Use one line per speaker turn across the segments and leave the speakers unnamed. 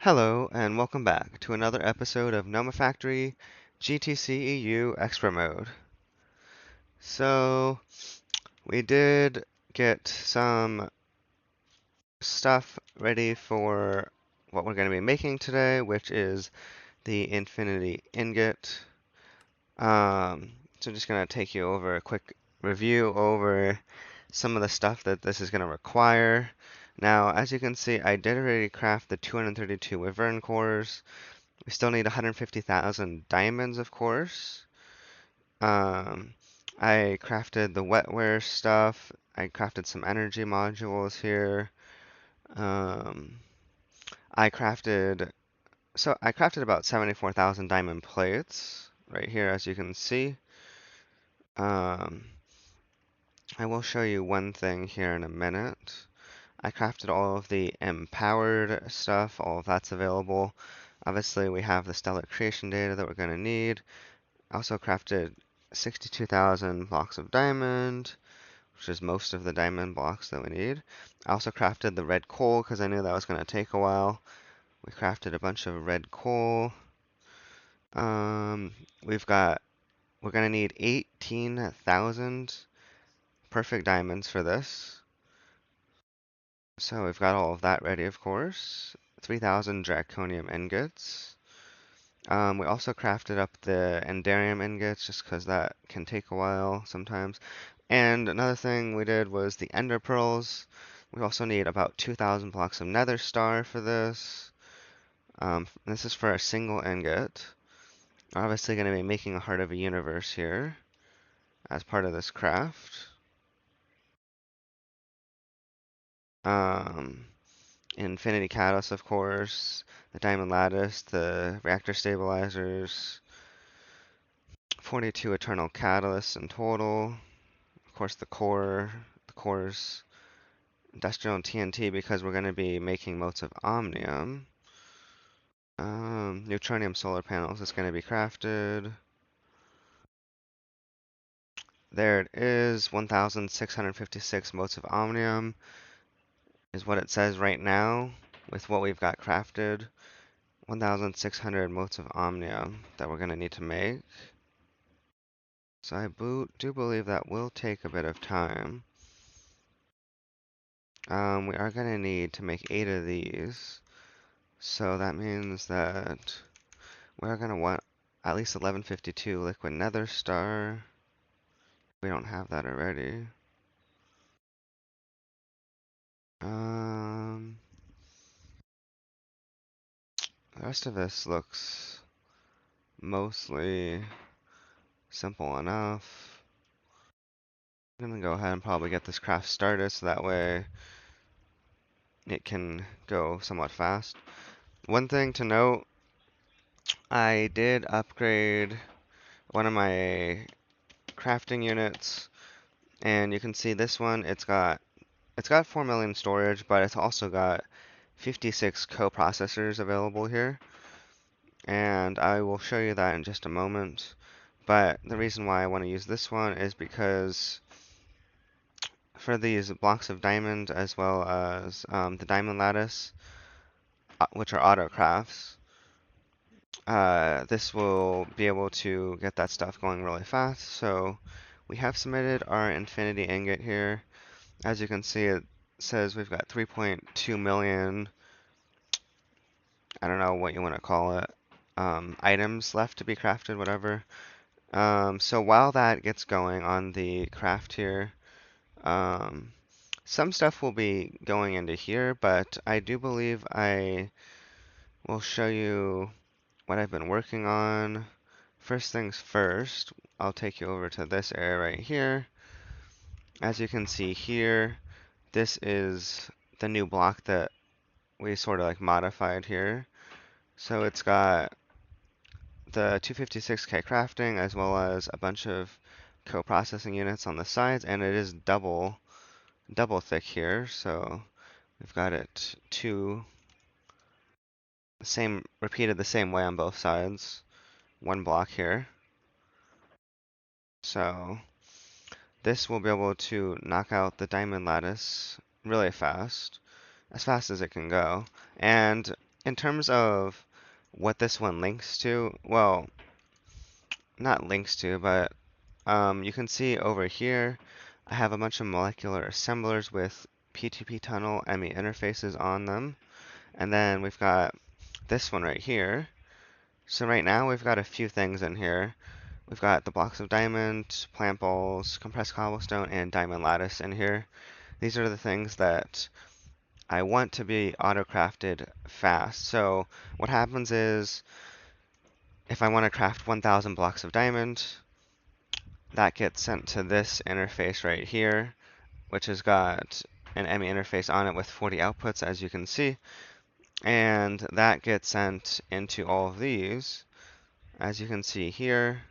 Hello, and welcome back to another episode of Nomifactory GTCEu Expert Mode. So, we did get some stuff ready for what we're going to be making today, which is the Infinity Ingot. So, just going to take you over a quick review over some of the stuff that this is going to require. Now, as you can see, I did already craft the 232 Wyvern cores. We still need 150,000 diamonds, of course. Um, I crafted the wetware stuff. I crafted some energy modules here. Um, I crafted, I crafted about 74,000 diamond plates right here, as you can see. Um, I will show you one thing here in a minute. I crafted all of the empowered stuff, all of that's available. Obviously, we have the stellar creation data that we're going to need. I also crafted 62,000 blocks of diamond, which is most of the diamond blocks that we need. I also crafted the red coal because I knew that was going to take a while. We crafted a bunch of red coal. Um, we're going to need 18,000 perfect diamonds for this. So we've got all of that ready, of course. 3,000 draconium ingots. We also crafted up the enderium ingots just because that can take a while sometimes. And another thing we did was the ender pearls. We also need about 2,000 blocks of nether star for this. This is for a single ingot. We're obviously going to be making a heart of a universe here as part of this craft. Um, Infinity catalyst, of course, the diamond lattice, the reactor stabilizers, 42 eternal catalysts in total. Of course, the cores, industrial and TNT because we're going to be making motes of omnium. Neutronium solar panels is going to be crafted. There it is, 1,656 motes of omnium is what it says right now with what we've got crafted. 1,600 motes of omnium that we're going to need to make. So I do believe that will take a bit of time. We are going to need to make 8 of these. So that means that we're going to want at least 1152 liquid nether star. We don't have that already. Um, the rest of this looks mostly simple enough. I'm gonna go ahead and probably get this craft started so that way it can go somewhat fast. One thing to note, I did upgrade one of my crafting units, and you can see this one, it's got 4 million storage, but it's also got 56 co-processors available here. And I will show you that in just a moment. But the reason why I want to use this one is because for these blocks of diamond as well as the diamond lattice, which are auto crafts, this will be able to get that stuff going really fast. So we have submitted our Infinity Ingot here. As you can see, it says we've got 3.2 million, I don't know what you want to call it, items left to be crafted, whatever. So while that gets going on the craft here, some stuff will be going into here, but I do believe I will show you what I've been working on. First things first, I'll take you over to this area right here. As you can see here, this is the new block that we sort of like modified here. So it's got the 256K crafting as well as a bunch of co-processing units on the sides, and it is double thick here. So we've got it repeated the same way on both sides. One block here. So this will be able to knock out the diamond lattice really fast, as it can go. And in terms of what this one links to, well, not links to, but you can see over here, I have a bunch of molecular assemblers with P2P tunnel ME interfaces on them. And then we've got this one right here. So right now we've got a few things in here. We've got the blocks of diamond, plant balls, compressed cobblestone, and diamond lattice in here. These are the things that I want to be auto-crafted fast. So what happens is, if I want to craft 1,000 blocks of diamond, that gets sent to this interface right here, which has got an ME interface on it with 40 outputs, as you can see. And that gets sent into all of these. As you can see here,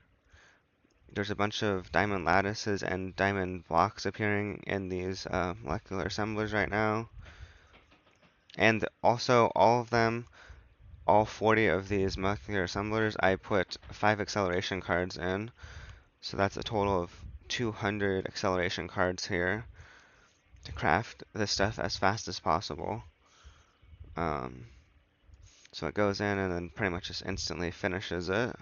there's a bunch of diamond lattices and diamond blocks appearing in these molecular assemblers right now. And also all of them, all 40 of these molecular assemblers, I put 5 acceleration cards in. So that's a total of 200 acceleration cards here to craft this stuff as fast as possible. So it goes in and then pretty much just instantly finishes it.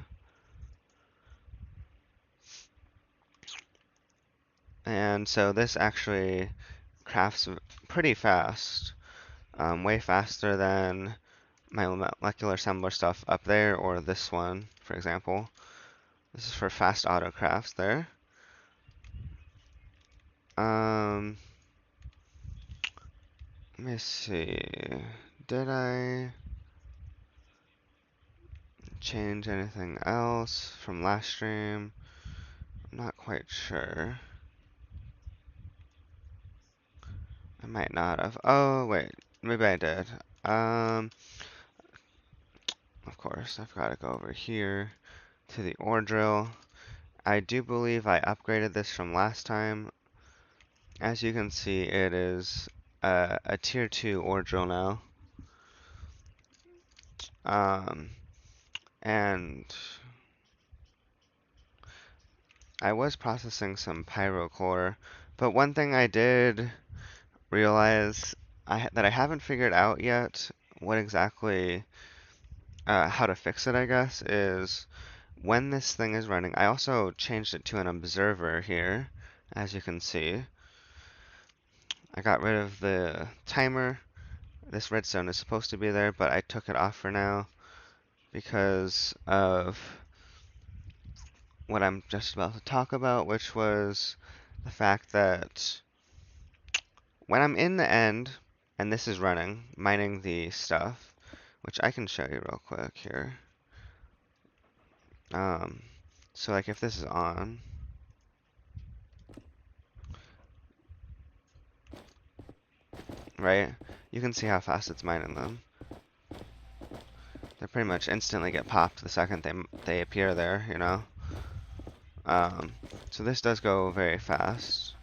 And so this actually crafts pretty fast, way faster than my molecular assembler stuff up there, or this one, for example. This is for fast auto crafts there. Let me see. Did I change anything else from last stream? I'm not quite sure. I might not have. Oh, wait. Maybe I did. Of course, I've got to go over here to the ore drill. I do believe I upgraded this from last time. As you can see, it is a tier 2 ore drill now. And I was processing some pyrocore, but one thing I did realize that I haven't figured out yet what exactly, how to fix it, I guess, is when this thing is running. I also changed it to an observer here, as you can see. I got rid of the timer. This redstone is supposed to be there, but I took it off for now because of what I'm just about to talk about, which was the fact that when I'm in the end, and this is running, mining the stuff, which I can show you real quick here. So like if this is on, right, you can see how fast it's mining them. They pretty much instantly get popped the second they appear there, you know. So this does go very fast.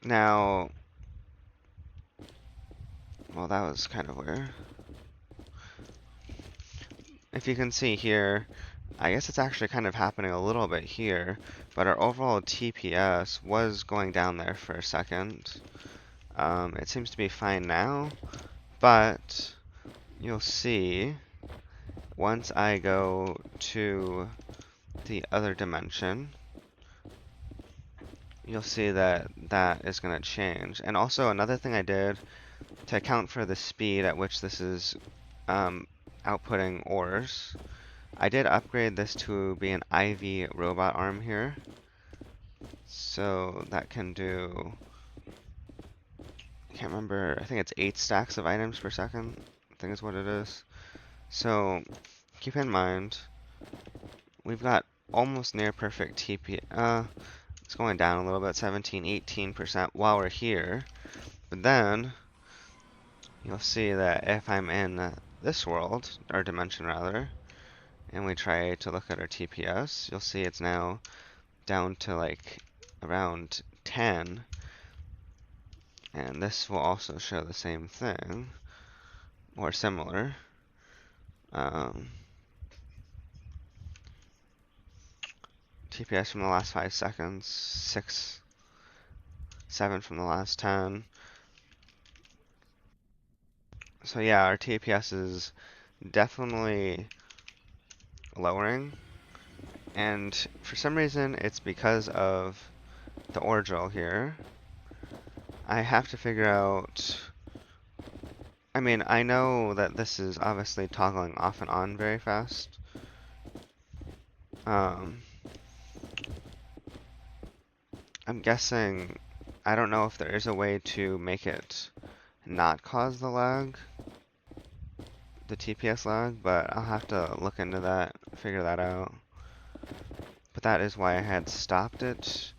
Now, well, that was kind of weird. If you can see here, I guess it's actually kind of happening a little bit here, but our overall TPS was going down there for a second. It seems to be fine now, but you'll see once I go to the other dimension, you'll see that that is going to change. And also another thing I did to account for the speed at which this is outputting ores, I did upgrade this to be an IV robot arm here. So that can do, I can't remember, I think it's 8 stacks of items per second, I think is what it is. So keep in mind, we've got almost near perfect TP, it's going down a little bit, 17, 18% while we're here. But then, you'll see that if I'm in this world, or dimension rather, and we try to look at our TPS, you'll see it's now down to like around 10. And this will also show the same thing, or similar. TPS from the last 5 seconds, 6, 7 from the last 10. So yeah, our TPS is definitely lowering, and for some reason it's because of the ore drill here. I have to figure out. I mean, I know that this is obviously toggling off and on very fast. Um, I'm guessing, I don't know if there is a way to make it not cause the lag, the TPS lag, but I'll have to look into that, figure that out. But that is why I had stopped it,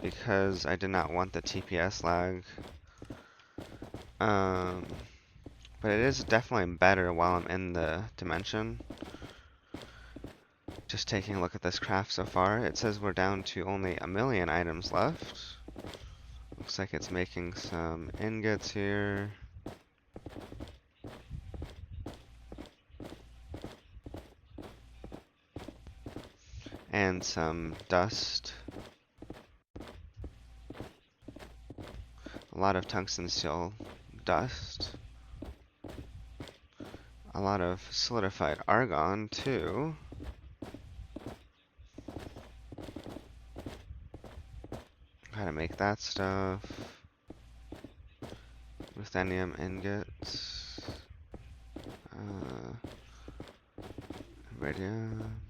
because I did not want the TPS lag. Um, but it is definitely better while I'm in the dimension. Just taking a look at this craft so far, it says we're down to only 1,000,000 items left. Looks like it's making some ingots here. And some dust. A lot of tungsten steel dust. A lot of solidified argon too. Gotta make that stuff. Ruthenium ingots. Iridium.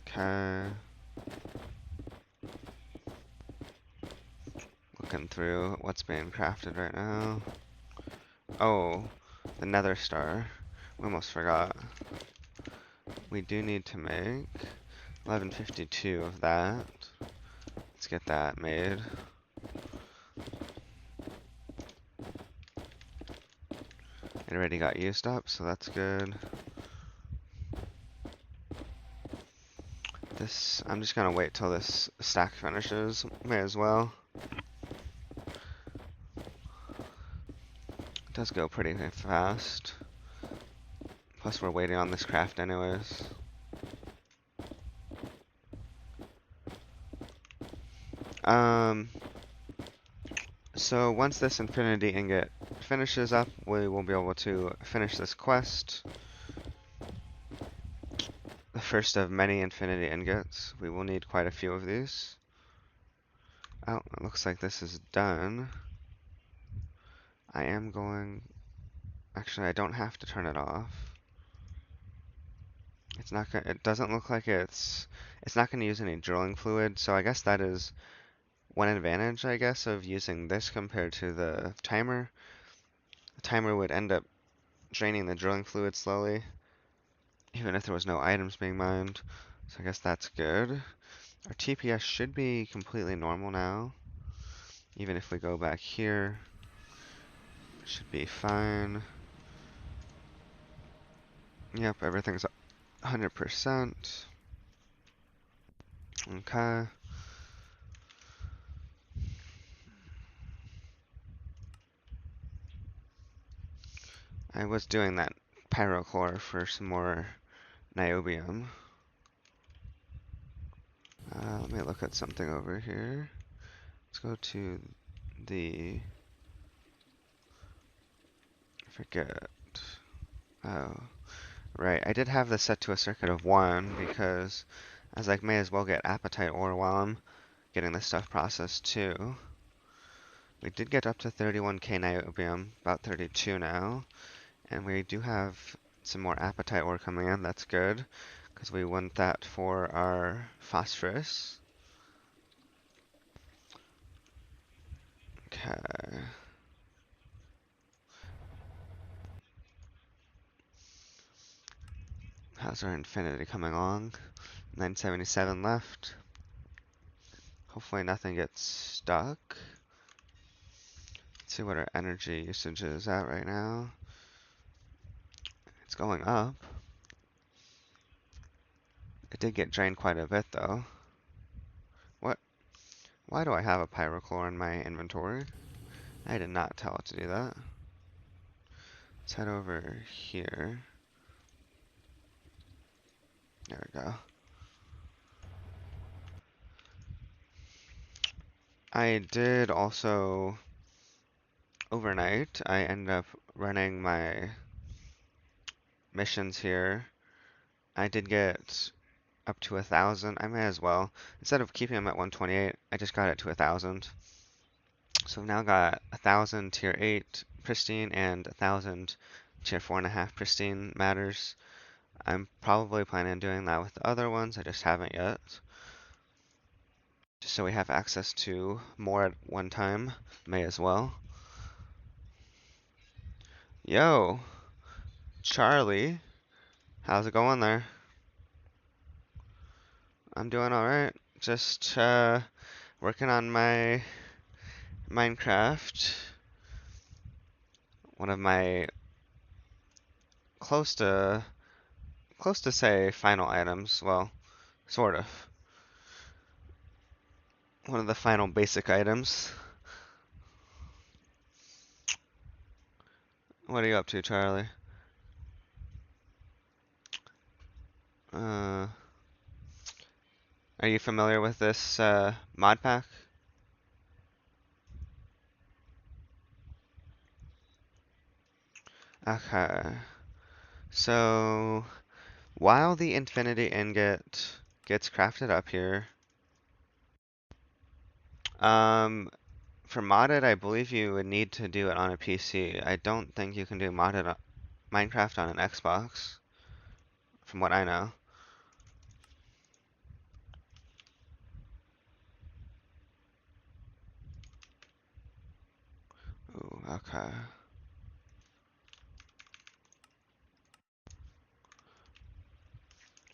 Okay. Looking through what's being crafted right now. Oh, the nether star. We almost forgot. We do need to make 1152 of that. Let's get that made. It already got used up, so that's good. This, I'm just gonna wait till this stack finishes. May as well. It does go pretty fast. Plus we're waiting on this craft anyways. So once this Infinity Ingot finishes up, we will be able to finish this quest. The first of many Infinity Ingots. We will need quite a few of these. Oh, it looks like this is done. I am going... Actually, I don't have to turn it off. It's not gonna... It doesn't look like it's not gonna use any drilling fluid, so I guess that is one advantage, I guess, of using this compared to the timer. The timer would end up draining the drilling fluid slowly, even if there was no items being mined. So I guess that's good. Our TPS should be completely normal now. Even if we go back here, it should be fine. Yep, everything's 100%. Okay. I was doing that pyrocore for some more niobium. Let me look at something over here. Let's go to the... I forget. Oh, right. I did have this set to a circuit of 1 because I was like, may as well get apatite ore while I'm getting this stuff processed too. We did get up to 31k niobium, about 32 now, and we do have some more apatite ore coming in. That's good because we want that for our phosphorus. Okay. How's our infinity coming along? 977 left. Hopefully nothing gets stuck. Let's see what our energy usage is at right now. It's going up. It did get drained quite a bit though. What? Why do I have a pyrochlore in my inventory? I did not tell it to do that. Let's head over here. There we go. I did also overnight, I ended up running my missions here. I did get up to 1,000. I may as well. Instead of keeping them at 128, I just got it to 1,000. So I've now got 1,000 tier 8 pristine and 1,000 tier 4.5 pristine matters. I'm probably planning on doing that with the other ones, I just haven't yet. Just so we have access to more at one time, may as well. Yo, Charlie, how's it going there? I'm doing alright. Just working on my Minecraft. One of my close to say final items. Well, sort of. One of the final basic items. What are you up to, Charlie? Uh, are you familiar with this mod pack? Okay. So, while the Infinity Ingot gets crafted up here, um, for modded, I believe you would need to do it on a PC. I don't think you can do modded Minecraft on an Xbox, from what I know. Ooh, okay.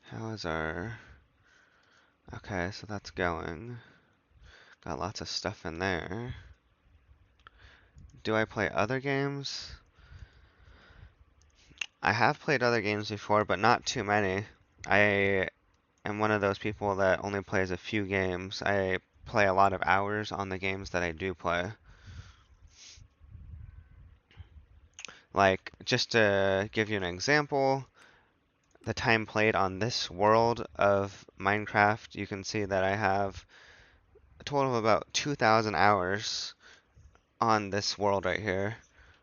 How is our... Okay, so that's going. Got lots of stuff in there. Do I play other games? I have played other games before, but not too many. I am one of those people that only plays a few games. I play a lot of hours on the games that I do play. Like, just to give you an example, the time played on this world of Minecraft, you can see that I have a total of about 2,000 hours on this world right here,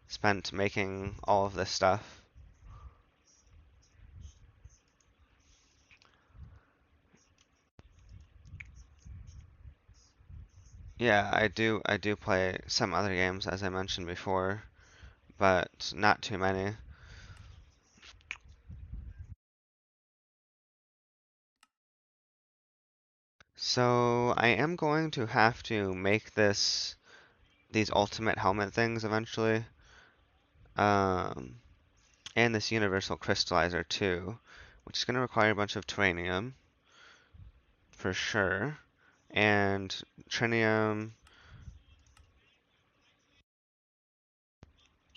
spent making all of this stuff. Yeah, I do play some other games as I mentioned before, but not too many. So I am going to have to make these ultimate helmet things eventually. Um, and this universal crystallizer too, which is going to require a bunch of terranium for sure. And trinium,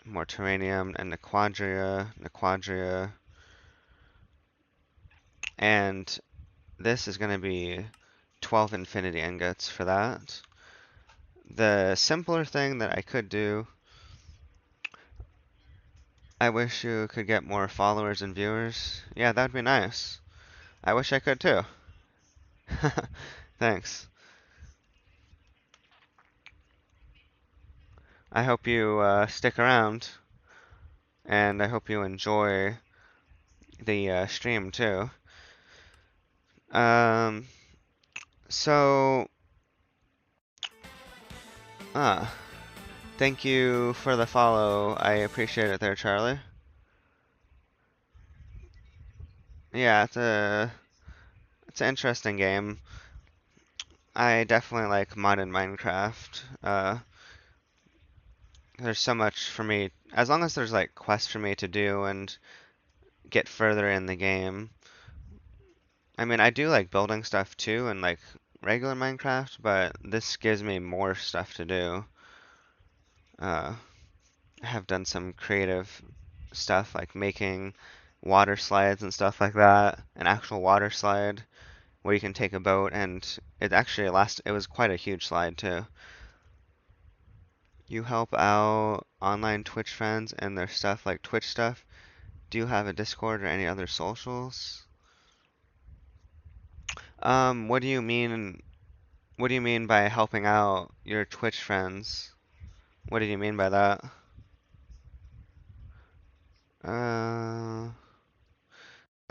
more terranium, and nequadria, and this is going to be 12 infinity ingots for that. The simpler thing that I could do, I wish you could get more followers and viewers. Yeah, that'd be nice. I wish I could too. Thanks. I hope you stick around, and I hope you enjoy the stream too. Um, so, ah, thank you for the follow. I appreciate it there, Charlie. Yeah, it's an interesting game. I definitely like modded Minecraft. There's so much for me, as long as there's like quests for me to do and get further in the game. I mean, I do like building stuff too and like regular Minecraft, but this gives me more stuff to do. I have done some creative stuff like making water slides and stuff like that. An actual water slide where you can take a boat and it was quite a huge slide too. You help out online Twitch friends and their stuff like Twitch stuff. Do you have a Discord or any other socials? What do you mean? What do you mean by helping out your Twitch friends? What did you mean by that? Uh,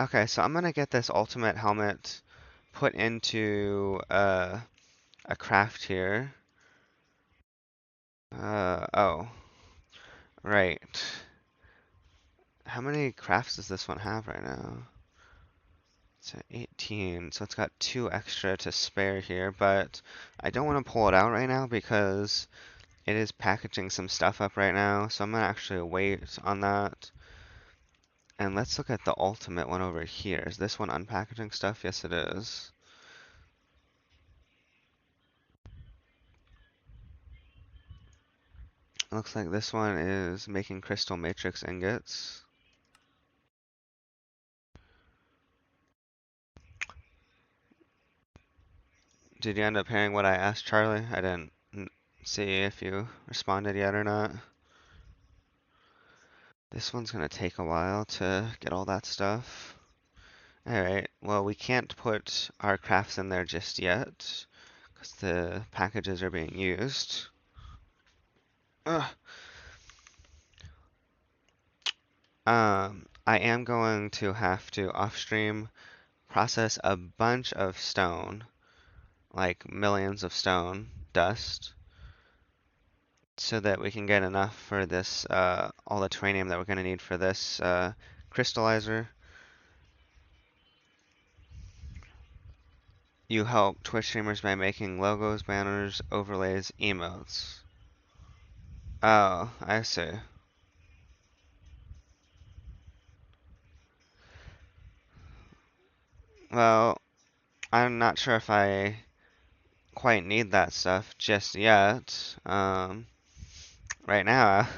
okay, so I'm gonna get this ultimate helmet put into a craft here. Oh, right. How many crafts does this one have right now? It's at 18, so it's got 2 extra to spare here, but I don't want to pull it out right now because it is packaging some stuff up right now, so I'm gonna actually wait on that. And let's look at the ultimate one over here. Is this one unpackaging stuff? Yes, it is. Looks like this one is making crystal matrix ingots. Did you end up hearing what I asked Charlie? I didn't see if you responded yet or not. This one's gonna take a while to get all that stuff. Alright, well we can't put our crafts in there just yet, because the packages are being used. Ugh. I am going to have to off-stream process a bunch of stone, like millions of stone dust, so that we can get enough for this, all the terranium that we're gonna need for this, crystallizer. You help Twitch streamers by making logos, banners, overlays, emotes. Oh, I see. Well, I'm not sure if I quite need that stuff just yet. Right now,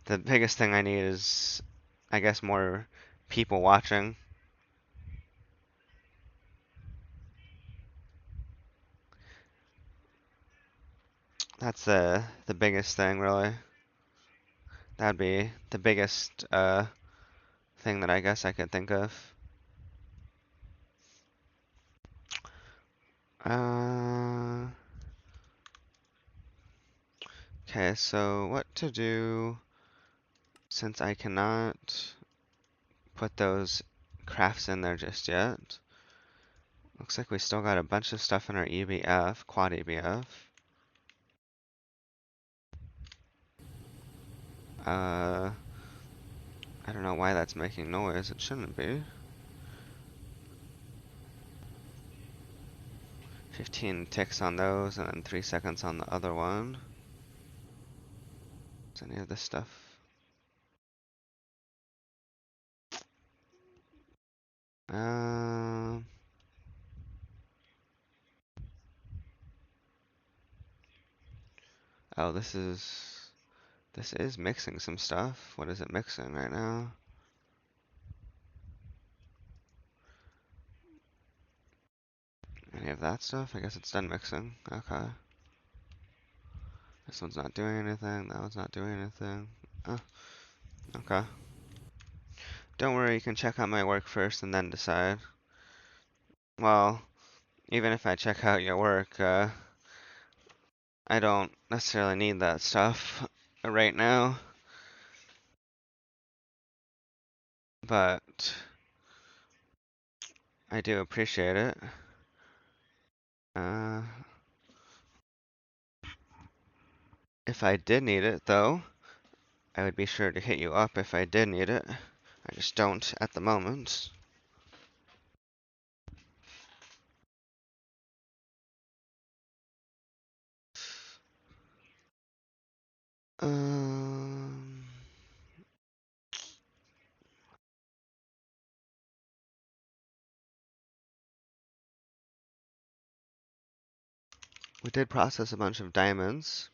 the biggest thing I need is, I guess, more people watching. That's the biggest thing, really. That'd be the biggest thing that I guess I could think of. Uh, okay, so what to do since I cannot put those crafts in there just yet? Looks like we still got a bunch of stuff in our EBF, quad EBF. I don't know why that's making noise. It shouldn't be. 15 ticks on those, and then 3 seconds on the other one. Is any of this stuff? Um. Oh, this is mixing some stuff. What is it mixing right now? Any of that stuff? I guess it's done mixing. Okay. This one's not doing anything. That one's not doing anything. Oh, okay. Don't worry, you can check out my work first and then decide. Well, even if I check out your work, I don't necessarily need that stuff right now. But I do appreciate it. Uh, if I did need it, though, I would be sure to hit you up if I did need it. I just don't at the moment. Um, we did process a bunch of diamonds.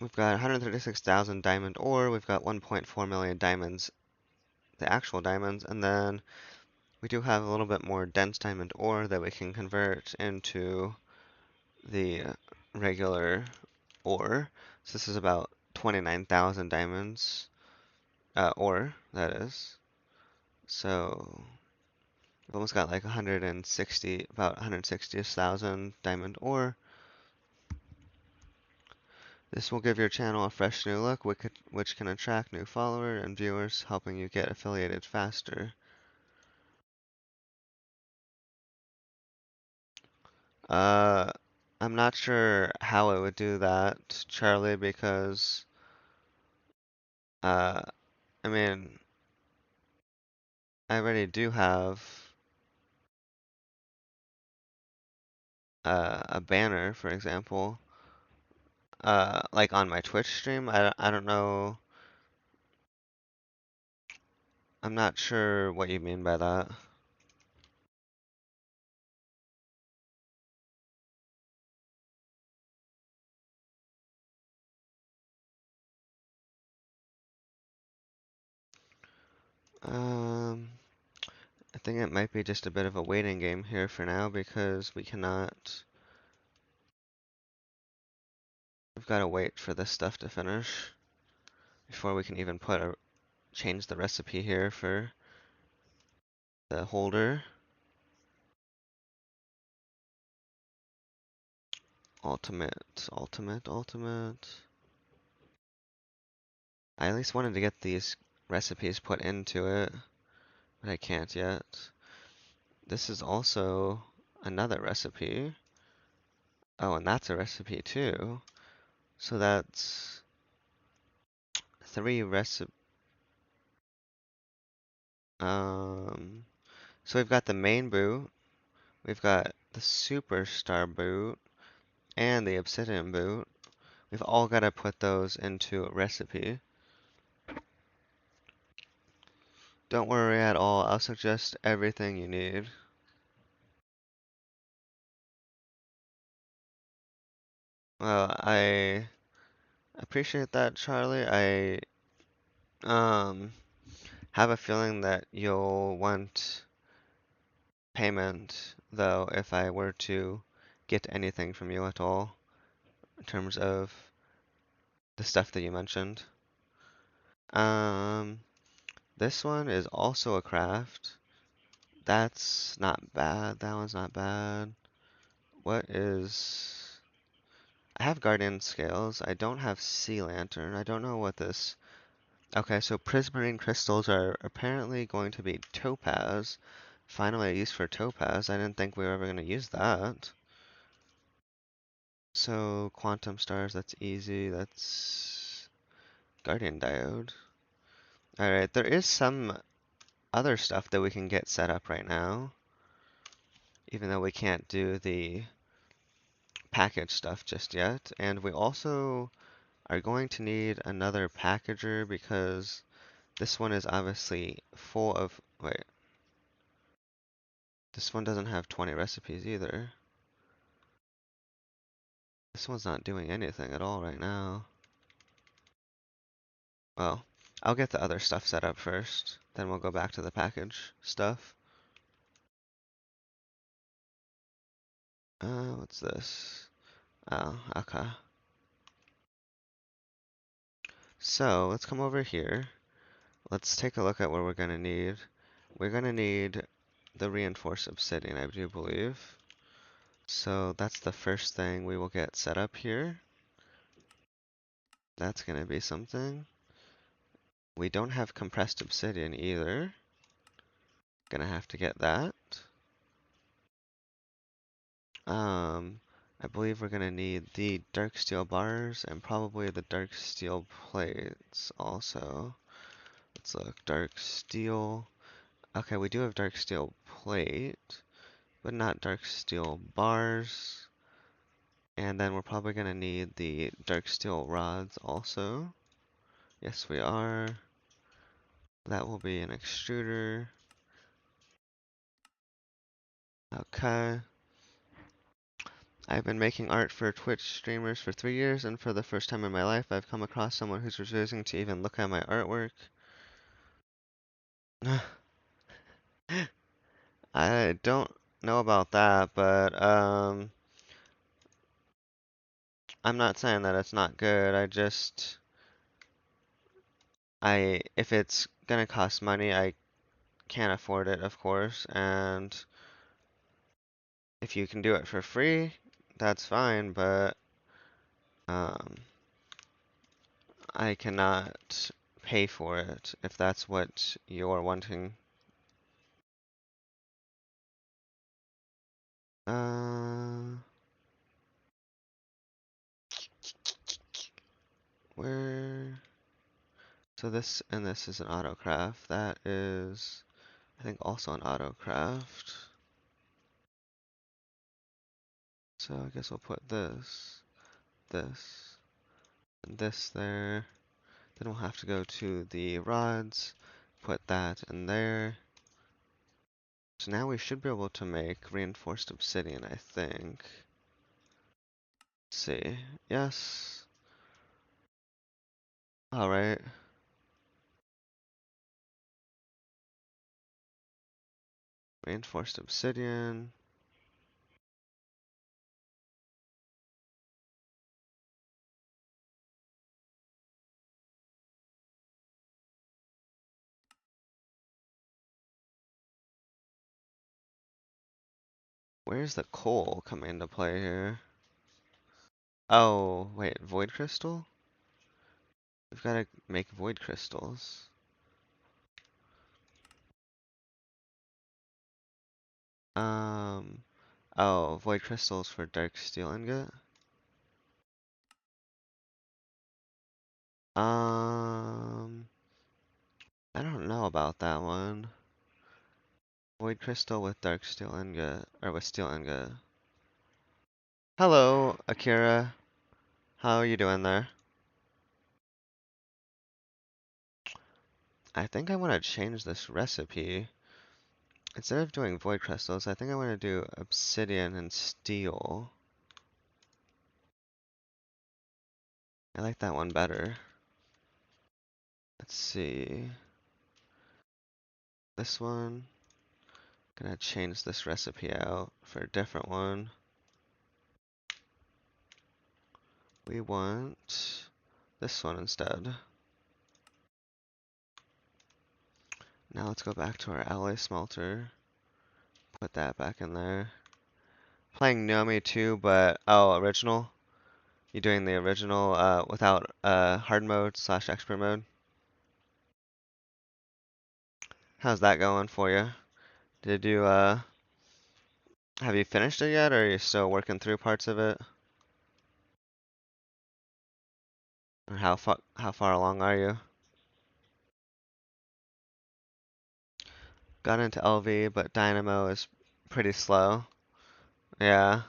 We've got 136,000 diamond ore. We've got 1.4 million diamonds, the actual diamonds, and then we do have a little bit more dense diamond ore that we can convert into the regular ore. So this is about 29,000 diamonds, ore, that is. So we've almost got like 160, about 160,000 diamond ore. This will give your channel a fresh new look, which can attract new followers and viewers, helping you get affiliated faster. Uh, I'm not sure how it would do that, Charlie, because, uh, I mean, I already do have a banner, for example, like on my Twitch stream. I don't know. I'm not sure what you mean by that. Um, I think it might be just a bit of a waiting game here for now because we cannot. We've got to wait for this stuff to finish before we can even change the recipe here for the holder. Ultimate, ultimate, ultimate. I at least wanted to get these recipes put into it, but I can't yet. This is also another recipe. Oh, and that's a recipe too. So that's three recipe. Um, so we've got the main boot, we've got the superstar boot, and the obsidian boot. We've all got to put those into a recipe. Don't worry at all. I'll suggest everything you need. Well, I appreciate that, Charlie. I um have a feeling that you'll want payment, though, if I were to get anything from you at all in terms of the stuff that you mentioned. Um, this one is also a craft. That's not bad. That one's not bad. What is... I have guardian scales. I don't have sea lantern. I don't know what this... Okay, so prismarine crystals are apparently going to be topaz. Finally, use for topaz. I didn't think we were ever going to use that. So, quantum stars, that's easy. That's guardian diode. Alright, there is some other stuff that we can get set up right now. Even though we can't do the package stuff just yet. And we also are going to need another packager because this one is obviously full of... Wait. This one doesn't have 20 recipes either. This one's not doing anything at all right now. Well, I'll get the other stuff set up first. Then we'll go back to the package stuff. What's this? Oh, okay. So, let's come over here. Let's take a look at what we're gonna need. We're gonna need the reinforced obsidian, I do believe. So that's the first thing we will get set up here. That's gonna be something. We don't have compressed obsidian either. Gonna have to get that. I believe we're gonna need the dark steel bars and probably the dark steel plates also. Let's look, dark steel. Okay, we do have dark steel plate, but not dark steel bars. And then we're probably gonna need the dark steel rods also. Yes, we are. That will be an extruder. Okay. I've been making art for Twitch streamers for 3 years, and for the first time in my life, I've come across someone who's refusing to even look at my artwork. I don't know about that, but I'm not saying that it's not good. If it's gonna cost money, I can't afford it, of course, and if you can do it for free, that's fine, but um I cannot pay for it if that's what you're wanting. Uh, where? So this and this is an autocraft. That is, I think, also an autocraft. So I guess we'll put this, and this there. Then we'll have to go to the rods, put that in there. So now we should be able to make reinforced obsidian, I think. Let's see. Yes. Alright. Reinforced obsidian. Where's the coal coming into play here? Oh, wait, void crystal? We've got to make void crystals. Um, oh, void crystals for dark steel ingot? Um, I don't know about that one. Void crystal with dark steel ingot, or with steel ingot. Hello, Akira. How are you doing there? I think I want to change this recipe. Instead of doing void crystals, I think I want to do obsidian and steel. I like that one better. Let's see. This one. Gonna change this recipe out for a different one. We want this one instead. Now let's go back to our alloy smelter. Put that back in there. Playing Nomi too, but oh, original. You doing the original without hard mode slash expert mode? How's that going for you? Did you have you finished it yet, or are you still working through parts of it? Or how far along are you? Got into LV, but Dynamo is pretty slow. Yeah.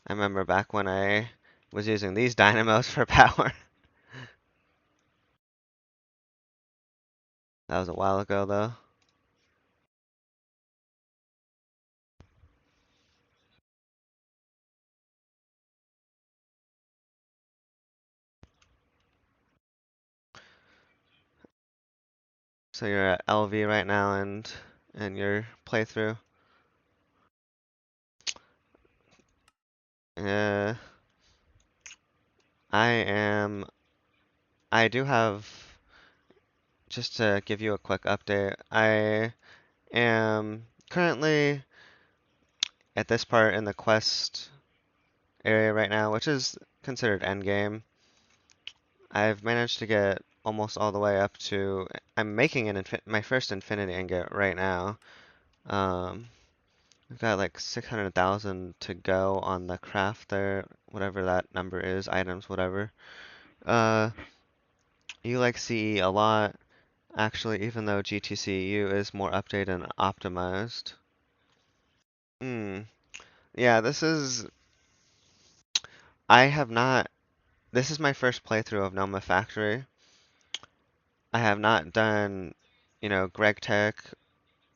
I remember back when I was using these dynamos for power. That was a while ago though. So you're at LV right now and your playthrough. Uh, I am. I do have. Just to give you a quick update, I am currently at this part in the quest area right now, which is considered endgame. I've managed to get almost all the way up to. I'm making my first Infinity Ingot right now. Um, We've got like 600,000 to go on the craft there, whatever that number is, items, whatever. Uh, you like CE a lot, actually, even though GTCEu is more updated and optimized. Hmm. Yeah, I have not, this is my first playthrough of Nomifactory. I have not done, Greg Tech.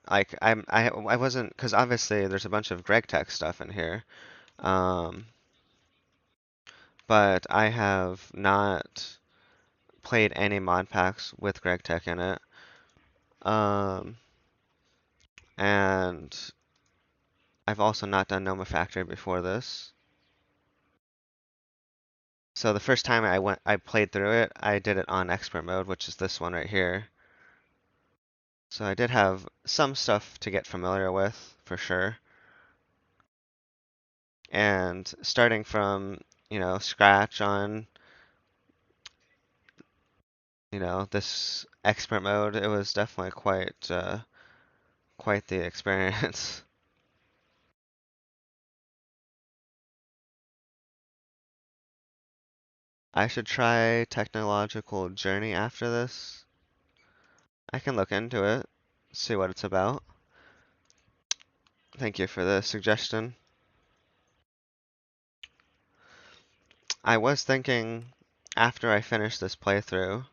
Like, I wasn't, because obviously there's a bunch of Greg Tech stuff in here. Um, but I have not played any mod packs with Greg Tech in it. Um, and I've also not done Noma Factory before this. So the first time I played through it, I did it on expert mode, which is this one right here. So I did have some stuff to get familiar with, for sure. And starting from, scratch on you know, this expert mode, it was definitely quite the experience. I should try Technological Journey after this. I can look into it, see what it's about. Thank you for the suggestion. I was thinking after I finish this playthrough,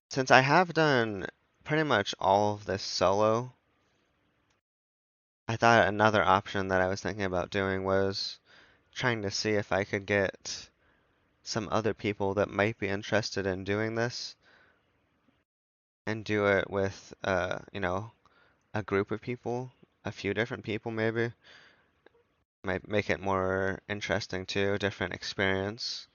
since I have done pretty much all of this solo, I thought another option that I was thinking about doing was trying to see if I could get some other people that might be interested in doing this and do it with, you know, a group of people, a few different people maybe. Might make it more interesting too, different experience.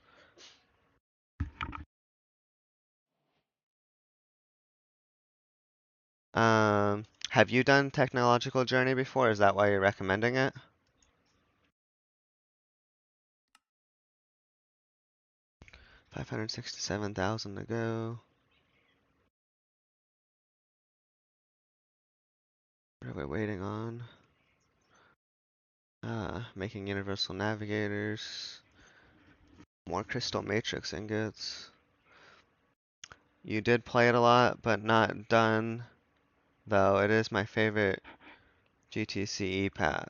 Have you done Technological Journey before? Is that why you're recommending it? 567,000 to go. What are we waiting on? Making universal navigators. More crystal matrix ingots. You did play it a lot, but not done, though. It is my favorite GTCE pack.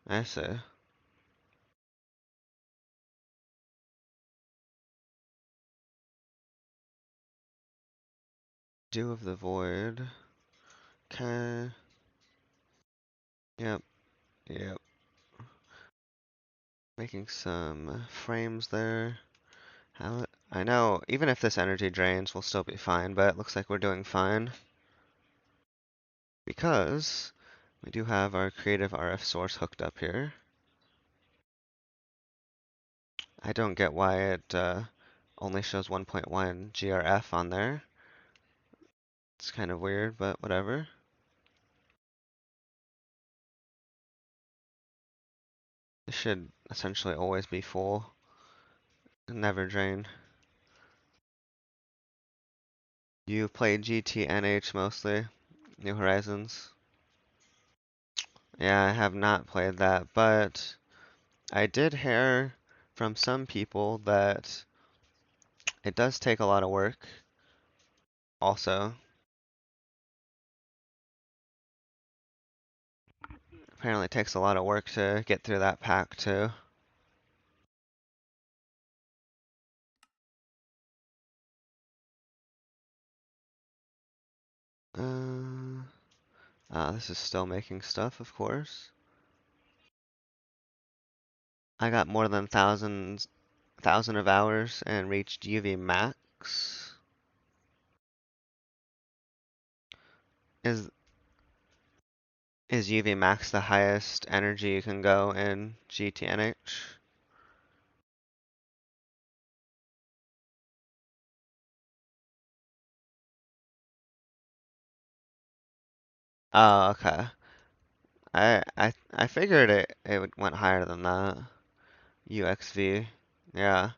I see. Dew of the Void. Okay. Yep. Yep. Making some frames there. I know, even if this energy drains, we'll still be fine, but it looks like we're doing fine. Because we do have our creative RF source hooked up here. I don't get why it only shows 1.1 GRF on there. It's kind of weird, but whatever. This should essentially always be full, never drain. You played GTNH mostly, New Horizons. Yeah, I have not played that, but I did hear from some people that it does take a lot of work also. Apparently it takes a lot of work to get through that pack too. Uh, this is still making stuff, of course. I got more than thousand of hours and reached UV max. Is is UV max the highest energy you can go in GTNH? Oh, okay. I figured went higher than that. UXV. Yeah.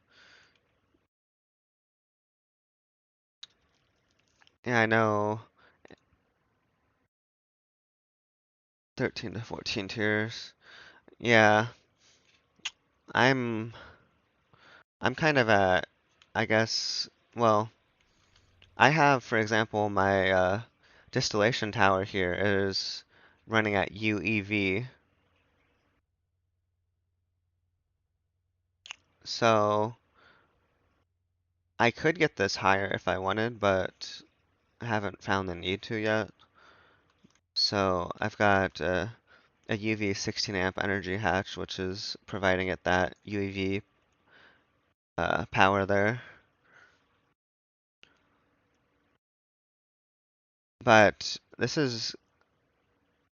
Yeah, I know. 13 to 14 tiers. Yeah. I'm I'm kind of at, I guess, well, I have, for example, my distillation tower here is running at UEV. So I could get this higher if I wanted, but I haven't found the need to yet. So I've got a UV 16 amp energy hatch, which is providing it that UEV power there. But this is,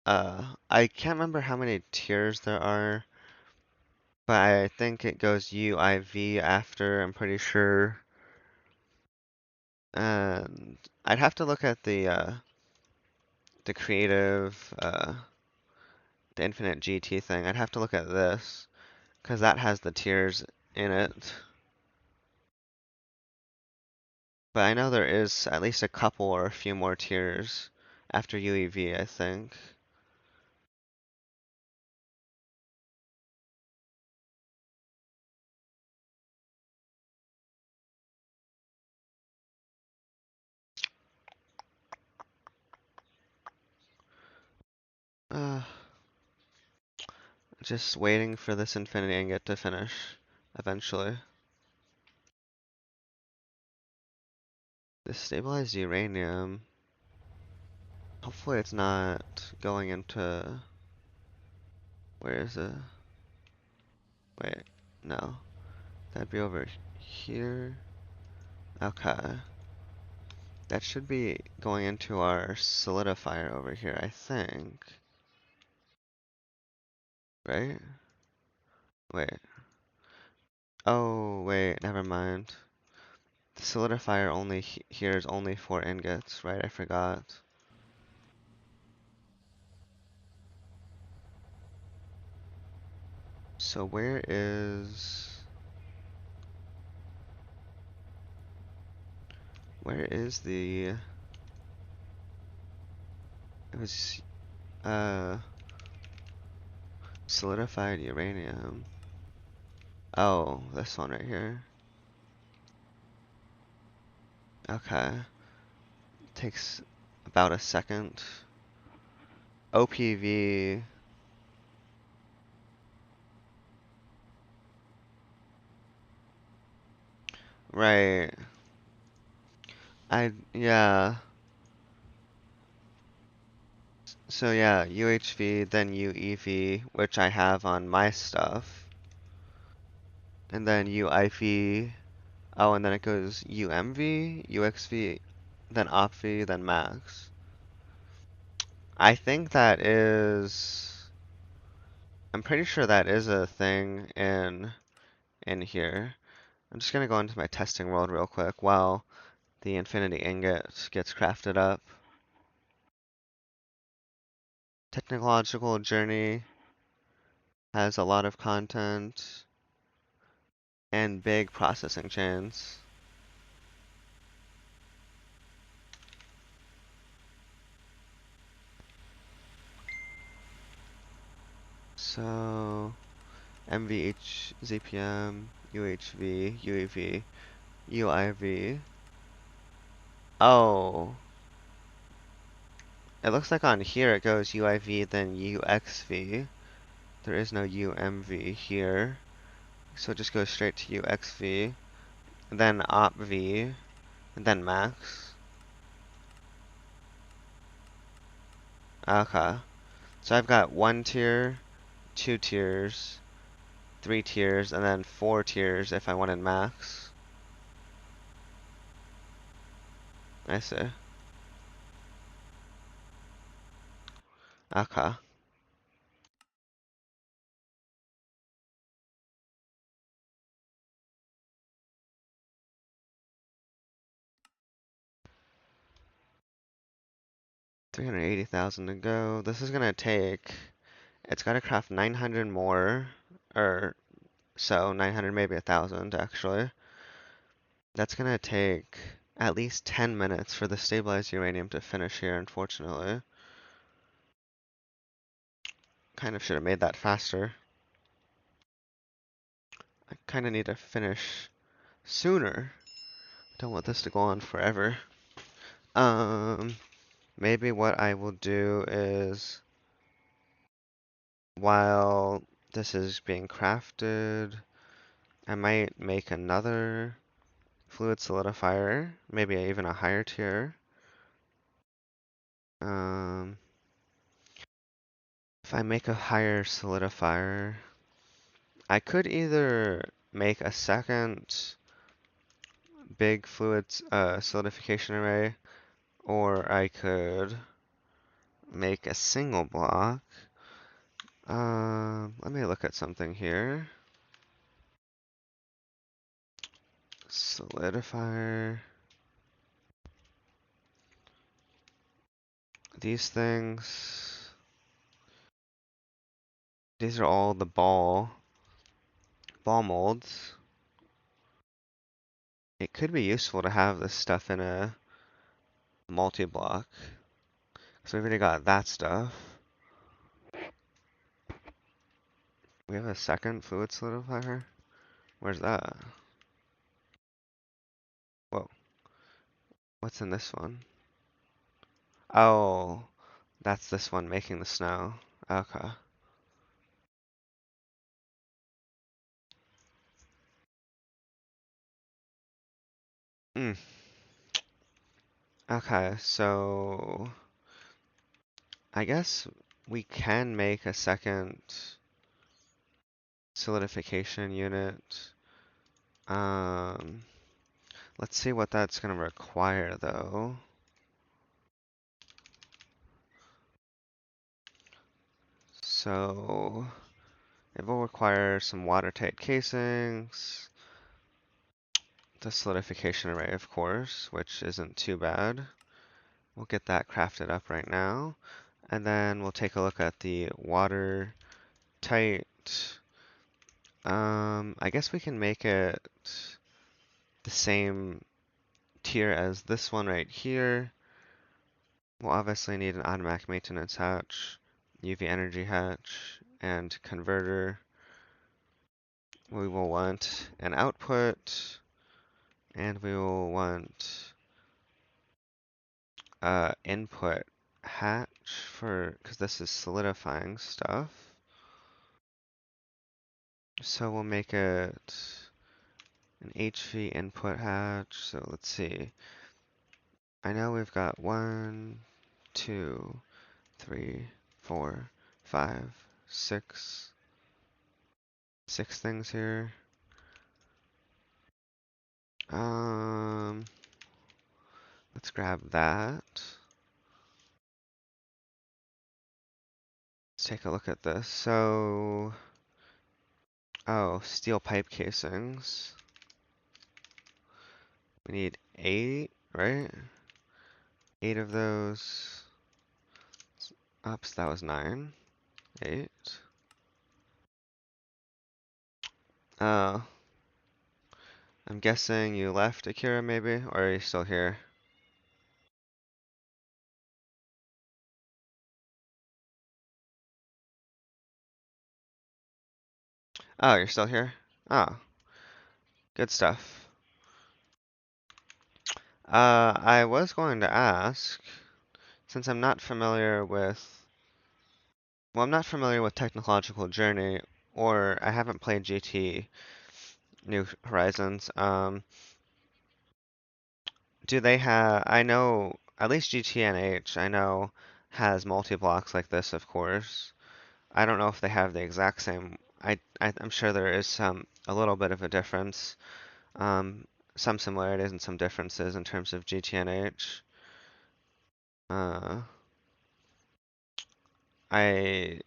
I can't remember how many tiers there are, but I think it goes UIV after, I'm pretty sure. And I'd have to look at the creative, the infinite GT thing. I'd have to look at this. because that has the tiers in it. But I know there is at least a couple or a few more tiers after UEV, I think. Uh, just waiting for this Infinity Ingot to finish eventually. This stabilized uranium. Hopefully it's not going into... Where is it? Wait, no. That'd be over here. Okay. That should be going into our solidifier over here, I think. Right? Wait. Oh, wait, never mind. The solidifier only here is only for ingots, right? I forgot. So where is... Where is the... It was, solidified uranium. Oh, this one right here. Okay. Takes about a second. OPV. Right. Yeah. So yeah, UHV, then UEV, which I have on my stuff. And then UIV. Oh, and then it goes UMV, UXV, then OpV, then Max. I think that is... I'm pretty sure that is a thing in here. I'm just gonna go into my testing world real quick while the Infinity Ingot gets crafted up. Technological Journey has a lot of content and big processing chains. So MVH, ZPM, UHV, UEV, UIV. Oh, it looks like on here it goes UIV then UXV. There is no UMV here. So it just goes straight to UXV, then OpV, and then Max. Okay. So I've got 1 tier, 2 tiers, 3 tiers, and then 4 tiers if I wanted Max. I see. Okay. 380,000 to go. This is gonna take... It's gotta craft 900 more, or so, 900, maybe 1,000 actually. That's gonna take at least 10 minutes for the stabilized uranium to finish here, unfortunately. Kind of should have made that faster. I kind of need to finish sooner. Don't want this to go on forever. Maybe what I will do is, while this is being crafted, I might make another fluid solidifier, maybe even a higher tier. Um, if I make a higher solidifier, I could either make a second big fluid solidification array, or I could make a single block. Let me look at something here. Solidifier. These things. These are all the ball. ball molds. It could be useful to have this stuff in a multi-block. So we've already got that stuff. We have a second fluid solidifier? Where's that? Whoa, what's in this one? Oh, that's this one making the snow. Okay. Mm. Okay, so I guess we can make a second solidification unit. Um, let's see what that's gonna require though. So it will require some watertight casings, the solidification array, of course, which isn't too bad. We'll get that crafted up right now. And then we'll take a look at the watertight. I guess we can make it the same tier as this one right here. We'll obviously need an automatic maintenance hatch, UV energy hatch, and converter. We will want an output, and we will want input hatch for, because this is solidifying stuff. So we'll make it an HV input hatch. So let's see. I know we've got 1, 2, 3, 4, 5, 6 things here. Let's grab that. Let's take a look at this. So, oh, steel pipe casings. We need 8, right? 8 of those. Oops, that was 9. 8. Oh, I'm guessing you left, Akira, maybe? Or are you still here? Oh, you're still here? Oh, good stuff. I was going to ask, since I'm not familiar with, well, I'm not familiar with Technological Journey, or I haven't played GT New Horizons. Do they have, I know, at least GTNH, I know, has multi-blocks like this, of course. I don't know if they have the exact same, I'm sure there is a little bit of a difference. Some similarities and some differences in terms of GTNH. Uh, I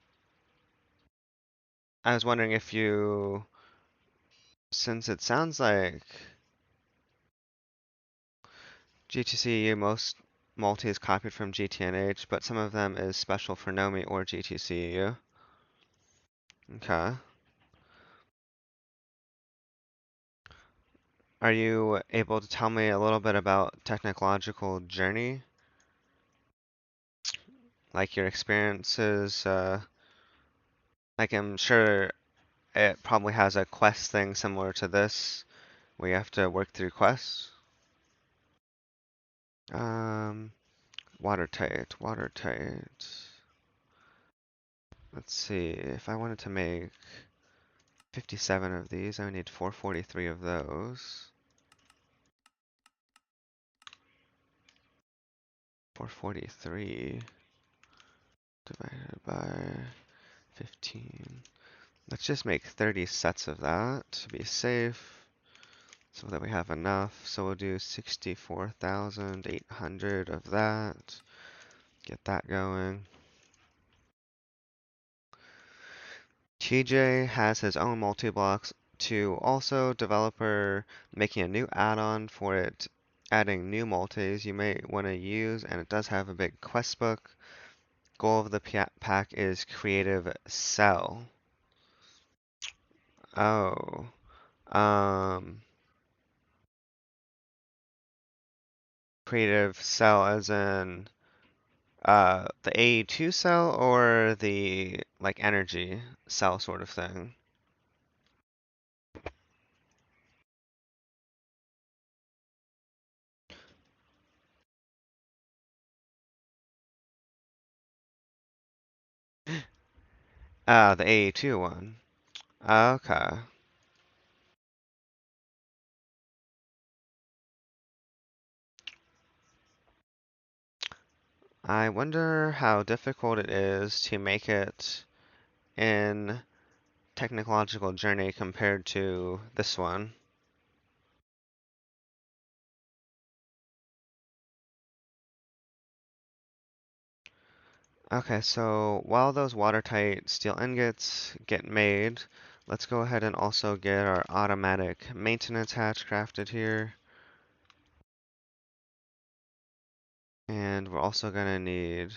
I was wondering if you, since it sounds like GTCEu most multi is copied from GTNH, but some of them is special for Nomi or GTCEU. Okay. Are you able to tell me a little bit about Technological Journey? Like your experiences, like I'm sure it probably has a quest thing similar to this, where you have to work through quests. Um, watertight, watertight. Let's see, if I wanted to make 57 of these, I would need 443 of those. 443 divided by 15. Let's just make 30 sets of that to be safe, so that we have enough. So we'll do 64,800 of that. Get that going. TJ has his own multi-blocks to also developer making a new add-on for it, adding new multis you may want to use, and it does have a big quest book. Goal of the pack is creative cell. Oh. Um, Creative cell as in the A2 cell or the like energy cell sort of thing? Ah, the A2 one. Okay. I wonder how difficult it is to make it in technological journey compared to this one. Okay, so while those watertight steel ingots get made, let's go ahead and also get our automatic maintenance hatch crafted here. And we're also gonna need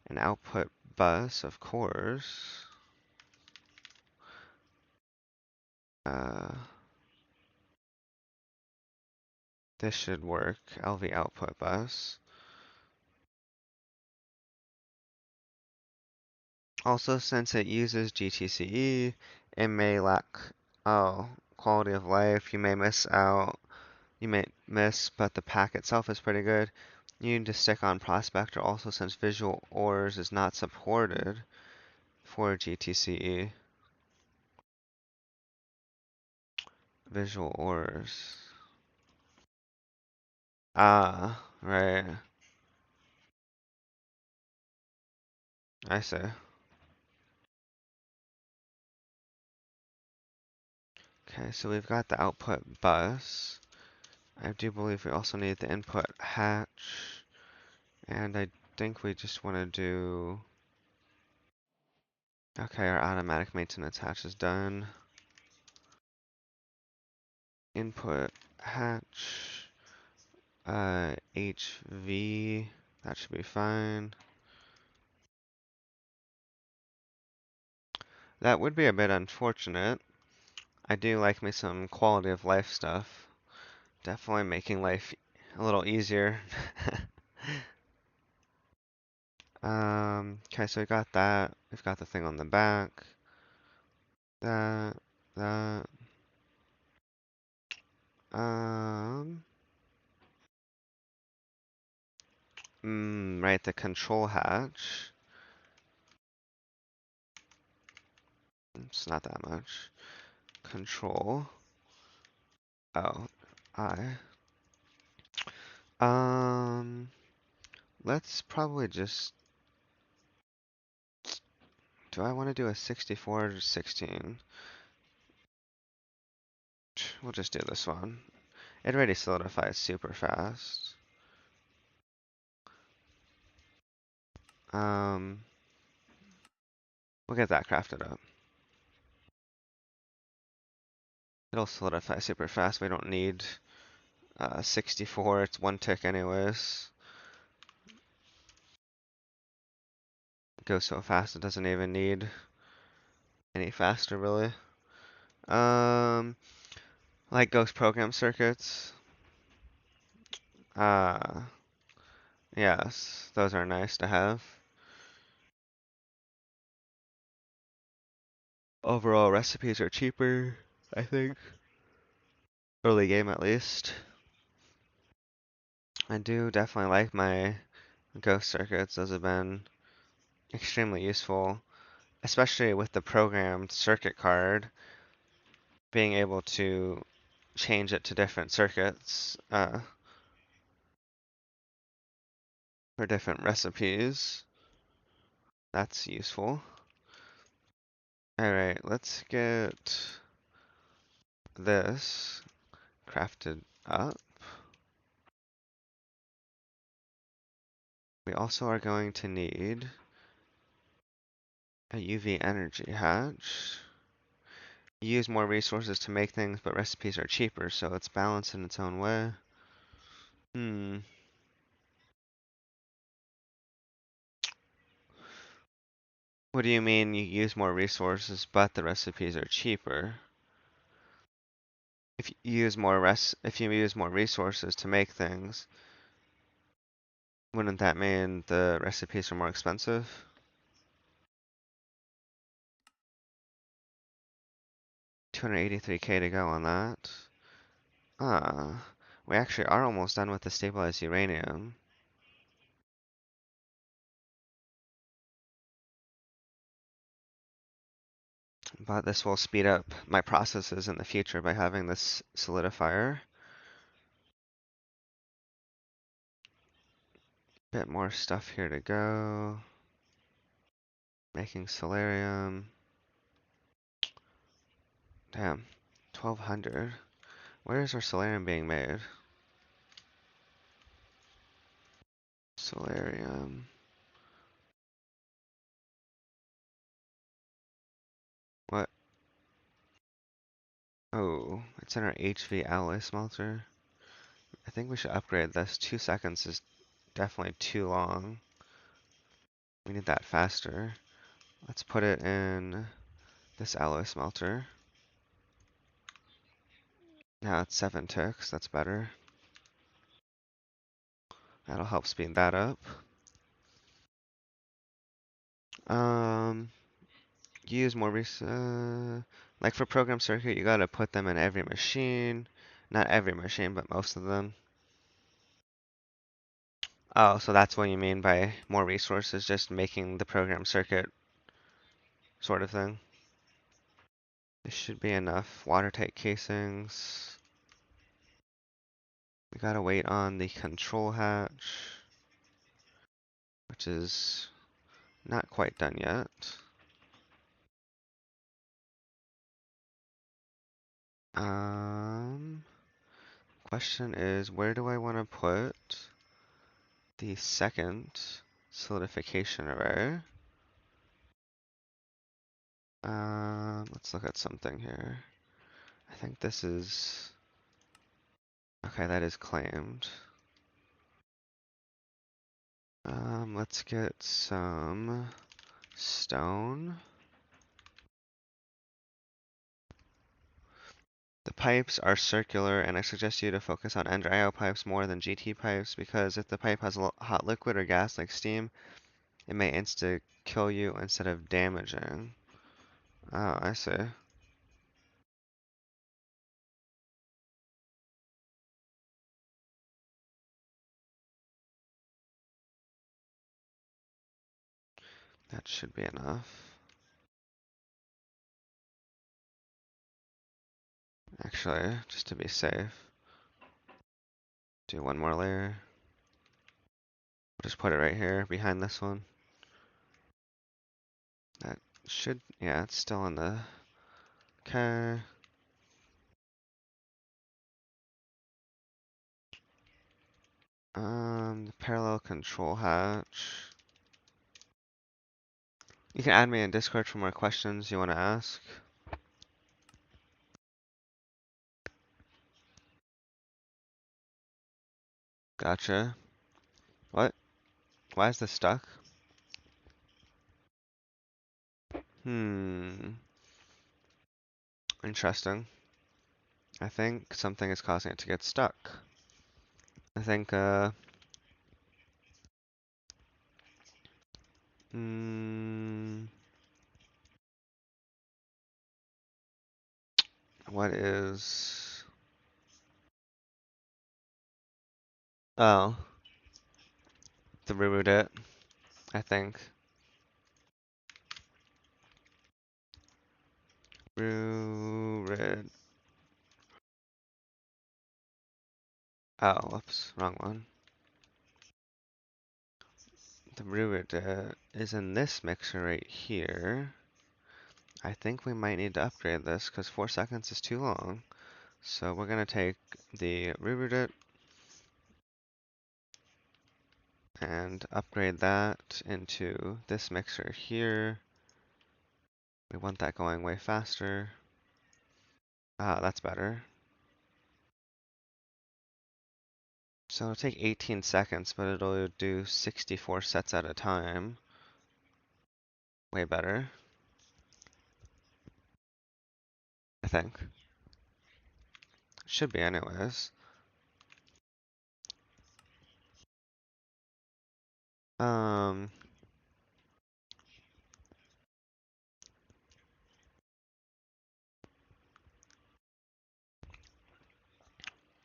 an output bus, of course. Uh, this should work, LV output bus. Also, since it uses GTCE, it may lack, oh, quality of life. You may miss out. You may miss, but the pack itself is pretty good. You need to stick on Prospector also since Visual Ores is not supported for GTCE. Visual Ores. Ah, right. I see. Okay, so we've got the output bus. I do believe we also need the input hatch. And I think we just want to do... Okay, our automatic maintenance hatch is done. Input hatch. HV. That should be fine. That would be a bit unfortunate. I do like me some quality of life stuff. Definitely making life a little easier. Okay, so we got that. We've got the thing on the back. That, that. Um, right, the control hatch. It's not that much. Control. Oh, I. Um, let's probably just. Do I want to do a 64 or 16? We'll just do this one. It already solidifies super fast. Um, we'll get that crafted up. It'll solidify super fast. We don't need 64. It's one tick anyways. It goes so fast it doesn't even need any faster really. Um, like Ghost program circuits. Uh, yes, those are nice to have. Overall recipes are cheaper, I think. Early game at least. I do definitely like my ghost circuits. Those have been extremely useful, especially with the programmed circuit card, being able to change it to different circuits for different recipes. That's useful. Alright, let's get this crafted up. We also are going to need a UV energy hatch. Use more resources to make things, but recipes are cheaper, so it's balanced in its own way. Hmm. What do you mean you use more resources, but the recipes are cheaper? if you use more resources to make things, wouldn't that mean the recipes are more expensive? $283K to go on that. We actually are almost done with the stabilized uranium. But this will speed up my processes in the future by having this solidifier. Bit more stuff here to go. Making solarium. Damn, 1200. Where is our solarium being made? Solarium. What? Oh, it's in our HV alloy smelter. I think we should upgrade this. 2 seconds is definitely too long. We need that faster. Let's put it in this alloy smelter. Now it's 7 ticks. That's better. That'll help speed that up. Um, use more like for program circuit, you gotta put them in every machine. Not every machine, but most of them. Oh, so that's what you mean by more resources, just making the program circuit sort of thing. This should be enough. Watertight casings. We gotta wait on the control hatch, which is not quite done yet. Question is, where do I want to put the second solidification array? Let's look at something here. I think this is, okay, that is claimed. Let's get some stone. The pipes are circular, and I suggest you to focus on end-IO pipes more than GT pipes, because if the pipe has a hot liquid or gas like steam, it may insta-kill you instead of damaging. Oh, I see. That should be enough. Actually, just to be safe, do one more layer. Just put it right here behind this one. That should, yeah, it's still in the, okay. The parallel control hatch. You can add me in Discord for more questions you want to ask. Gotcha. What? Why is this stuck? Interesting. I think something is causing it to get stuck. I think, what is, oh, the reroute it, I think. Reroute. Oh, whoops, wrong one. The root is in this mixer right here. I think we might need to upgrade this because 4 seconds is too long. So we're gonna take the root and upgrade that into this mixer here. We want that going way faster. Ah, that's better. So it'll take 18 seconds, but it'll do 64 sets at a time. Way better, I think. Should be anyways. Um,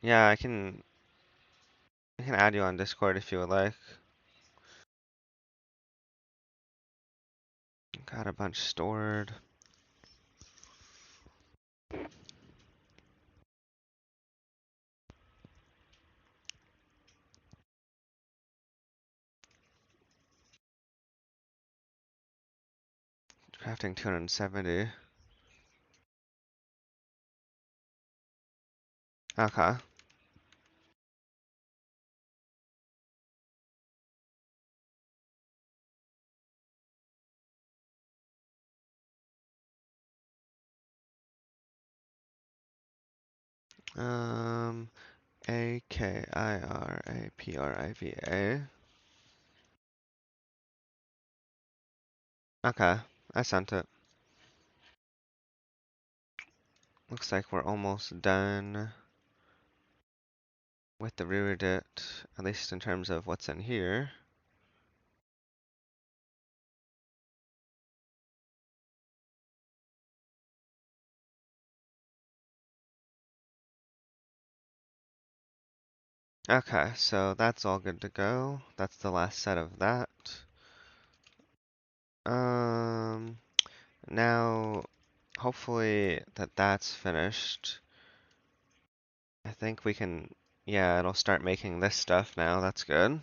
yeah, I can add you on Discord if you would like. Got a bunch stored. Crafting 270. Okay. Um, AKIRAPRIVA. Okay, I sent it. Looks like we're almost done with the reread, at least in terms of what's in here. Okay, so that's all good to go. That's the last set of that. Um, Now, hopefully that's finished. I think we can, yeah, it'll start making this stuff now. That's good.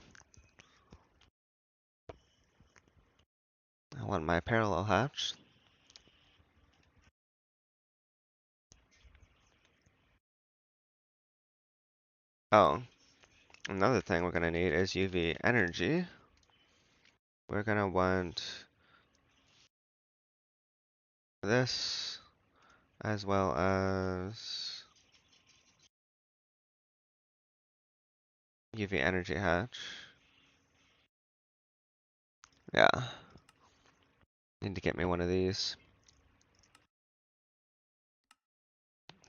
I want my parallel hatch. Oh, another thing we're gonna need is UV energy. We're gonna want this as well as UV energy hatch. Yeah, need to get me one of these.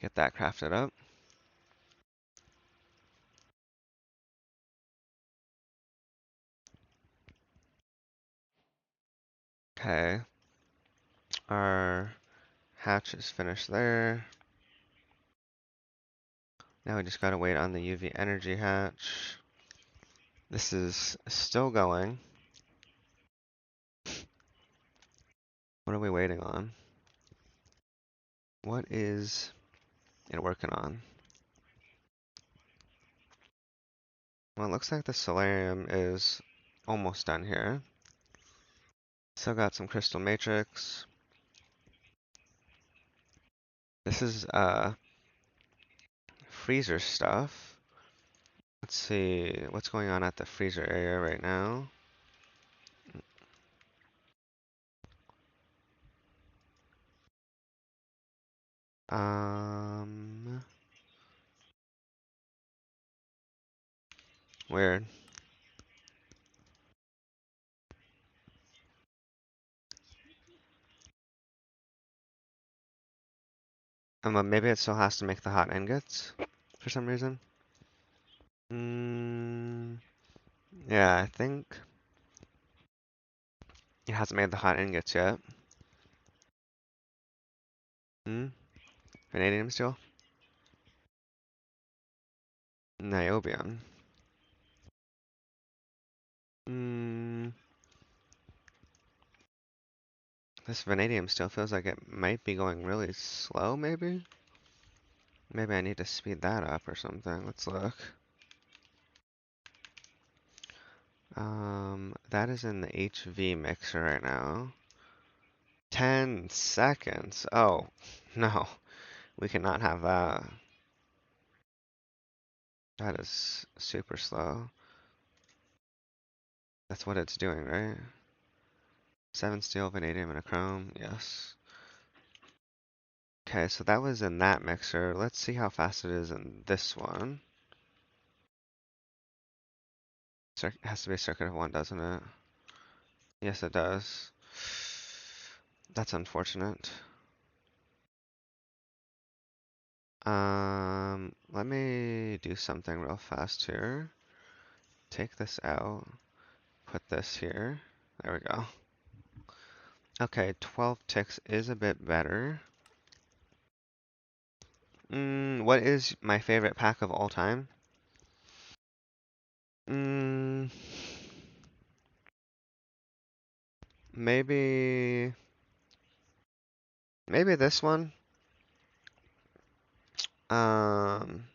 Get that crafted up. Okay, our hatch is finished there. Now we just gotta wait on the UV energy hatch. This is still going. What are we waiting on? What is it working on? Well, it looks like the solarium is almost done here. Still got some crystal matrix. This is freezer stuff. Let's see what's going on at the freezer area right now. Um, Weird. Maybe it still has to make the hot ingots for some reason. Yeah, I think it hasn't made the hot ingots yet. Vanadium steel? Niobium. Hmm. This vanadium still feels like it might be going really slow, maybe? Maybe I need to speed that up or something. Let's look. That is in the HV mixer right now. 10 seconds. Oh, no. We cannot have that. That is super slow. That's what it's doing, right? 7 steel, vanadium, and a chrome. Yes. Okay, so that was in that mixer. Let's see how fast it is in this one. It has to be a circuit of 1, doesn't it? Yes, it does. That's unfortunate. Let me do something real fast here. Take this out, put this here. There we go. Okay, 12 ticks is a bit better. What is my favorite pack of all time? Mm, maybe, maybe this one. Um,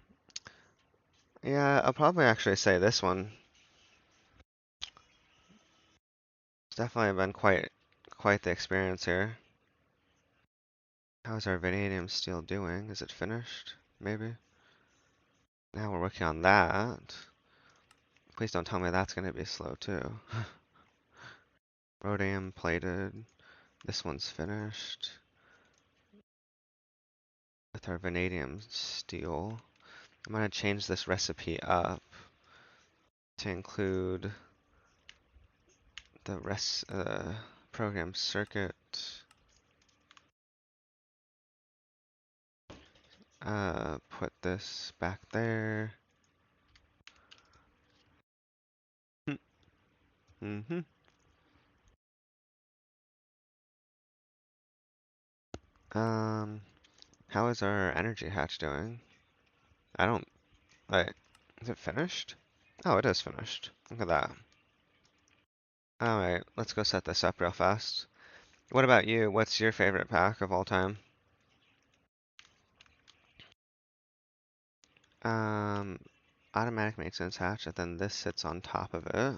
yeah, I'll probably actually say this one. It's definitely been quite the experience here. How's our vanadium steel doing? Is it finished? Maybe. Now we're working on that. Please don't tell me that's gonna be slow too. Rhodium plated. This one's finished. With our vanadium steel. I'm gonna change this recipe up to include the program circuit. Put this back there. Mm-hmm. How is our energy hatch doing? I don't, wait, is it finished? Oh, it is finished. Look at that. Alright, let's go set this up real fast. What about you? What's your favorite pack of all time? Um, automatic maintenance hatch, and then this sits on top of it.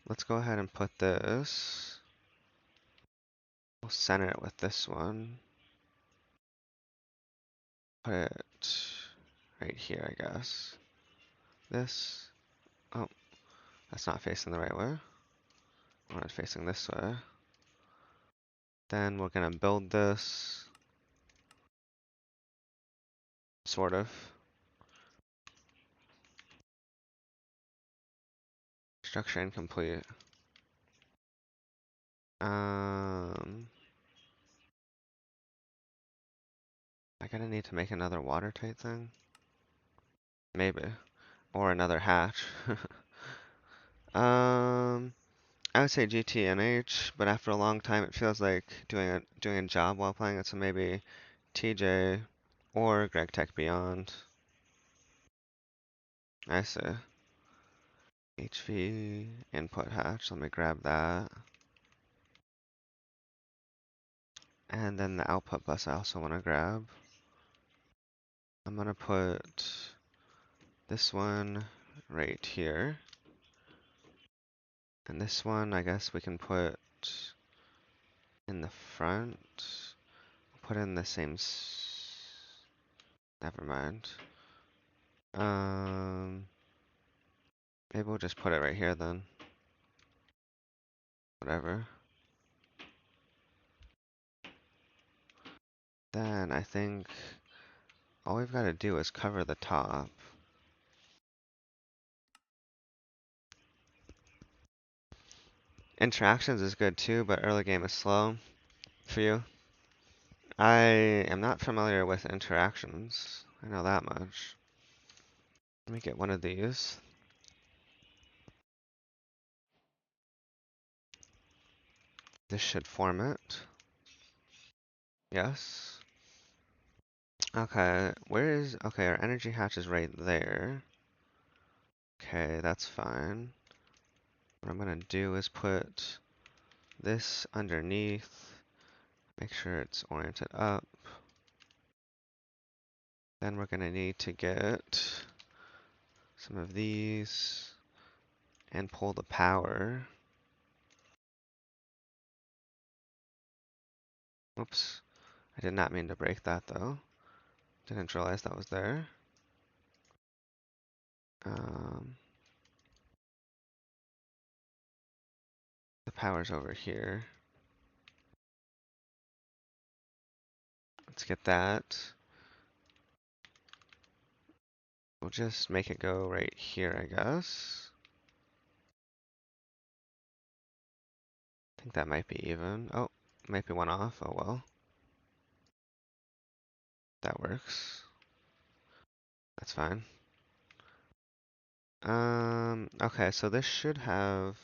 Let's go ahead and put this. We'll center it with this one. Put it right here, I guess. This. Oh, that's not facing the right way. I want it facing this way. Then we're gonna build this. Sort of. Structure incomplete. I gotta need to make another watertight thing. Maybe. Or another hatch. um, I would say GTNH, but after a long time it feels like doing a job while playing it, so maybe TJ or Greg Tech Beyond. I see. HV input hatch, let me grab that. And then the output bus I also want to grab. I'm gonna put this one right here. And this one I guess we can put in the front. Put in the same never mind. Maybe we'll just put it right here then. Whatever. Then I think all we've got to do is cover the top. Interactions is good too, but early game is slow for you. I am not familiar with interactions. I know that much. Let me get one of these. This should form it. Yes. Okay, okay, our energy hatch is right there. Okay, that's fine. What I'm gonna do is put this underneath, make sure it's oriented up. Then we're gonna need to get some of these and pull the power. Oops, I did not mean to break that though. Didn't realize that was there. Um, the power's over here. Let's get that. We'll just make it go right here, I guess. I think that might be even. Oh, might be one off. Oh well. That works. That's fine. Okay, so this should have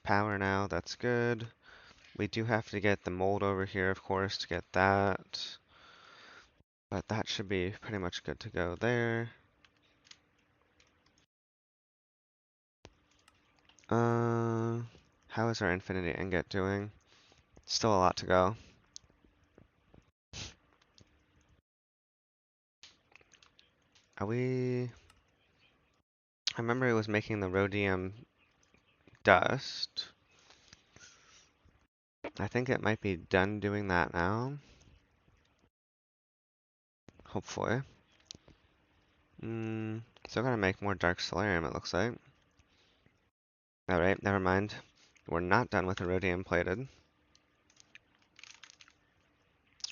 power now. That's good. We do have to get the mold over here, of course, to get that. But that should be pretty much good to go there. How is our Infinity Ingot doing? Still a lot to go. Are we... I remember it was making the rhodium dust. I think it might be done doing that now. Hopefully. Still gotta make more dark solarium, it looks like. Alright, never mind. We're not done with the rhodium plated.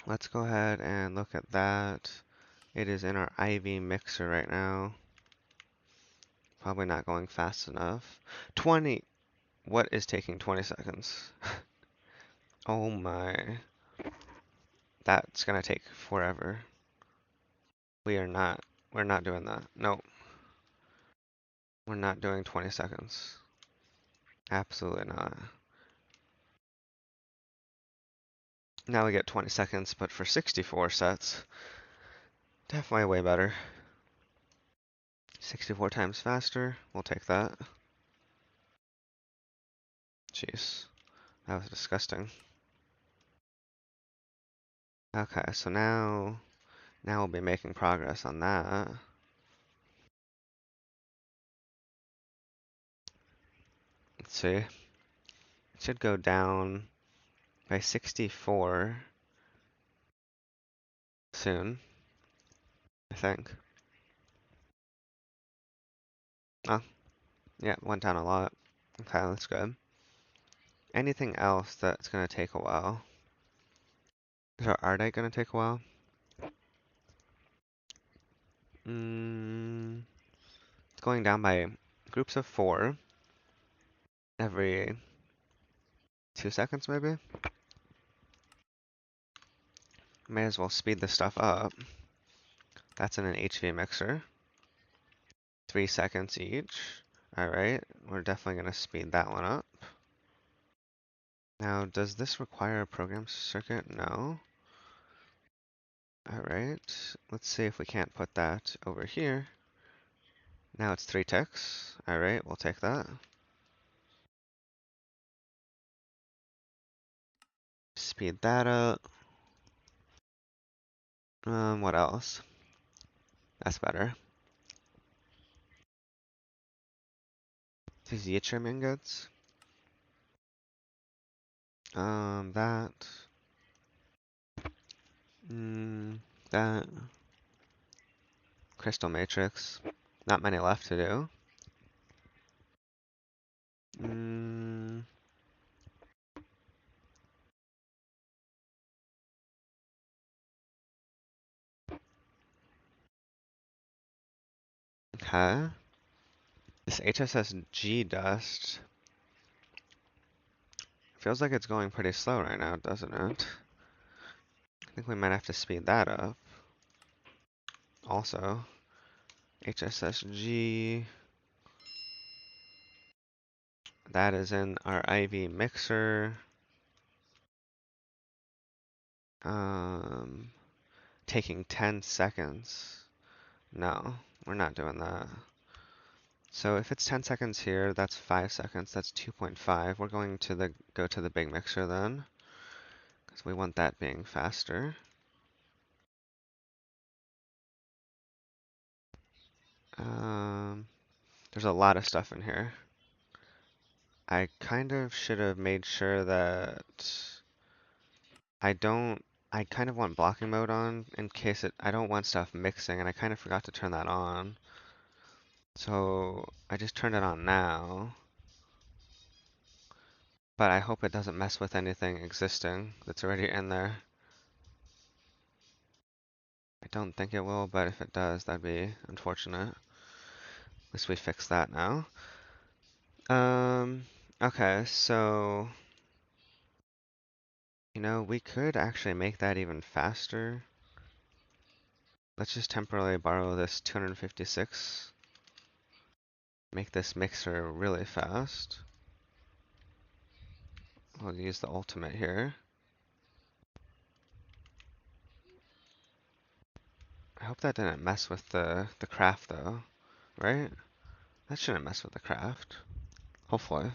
Let's go ahead and look at that. It is in our IV mixer right now. Probably not going fast enough. 20! What is taking 20 seconds? Oh my. That's gonna take forever. We're not doing that. No, we're not doing 20 seconds. Absolutely not. Now we get 20 seconds, but for 64 sets, definitely way better. 64 times faster, we'll take that. Jeez, that was disgusting. Okay, so now we'll be making progress on that. Let's see. It should go down by 64 soon, I think. Oh, yeah, went down a lot. Okay, that's good. Anything else that's gonna take a while? Is our Ardite gonna take a while? It's going down by groups of 4 every 2 seconds, maybe? May as well speed this stuff up. That's in an HV mixer. 3 seconds each. Alright, we're definitely gonna speed that one up. Now, does this require a program circuit? No. Alright, let's see if we can't put that over here. Now it's 3 ticks. Alright, we'll take that. Speed that up. What else? That's better. These yttrium ingots. That. That. Crystal matrix. Not many left to do. Okay. This HSSG dust feels like it's going pretty slow right now, doesn't it? I think we might have to speed that up. Also, HSSG. That is in our IV mixer. Taking 10 seconds. No, we're not doing that. So if it's 10 seconds here, that's 5 seconds. That's 2.5. We're going to go to the big mixer then, because we want that being faster. There's a lot of stuff in here. I kind of should have made sure that I don't, I kind of want blocking mode on in case I don't want stuff mixing, and I kind of forgot to turn that on. So I just turned it on now. But I hope it doesn't mess with anything existing that's already in there. I don't think it will, but if it does, that'd be unfortunate. At least we fixed that now. Okay, so, we could actually make that even faster. let's just temporarily borrow this 256. Make this mixer really fast. We'll use the ultimate here. I hope that didn't mess with the craft though, right? That shouldn't mess with the craft. Hopefully.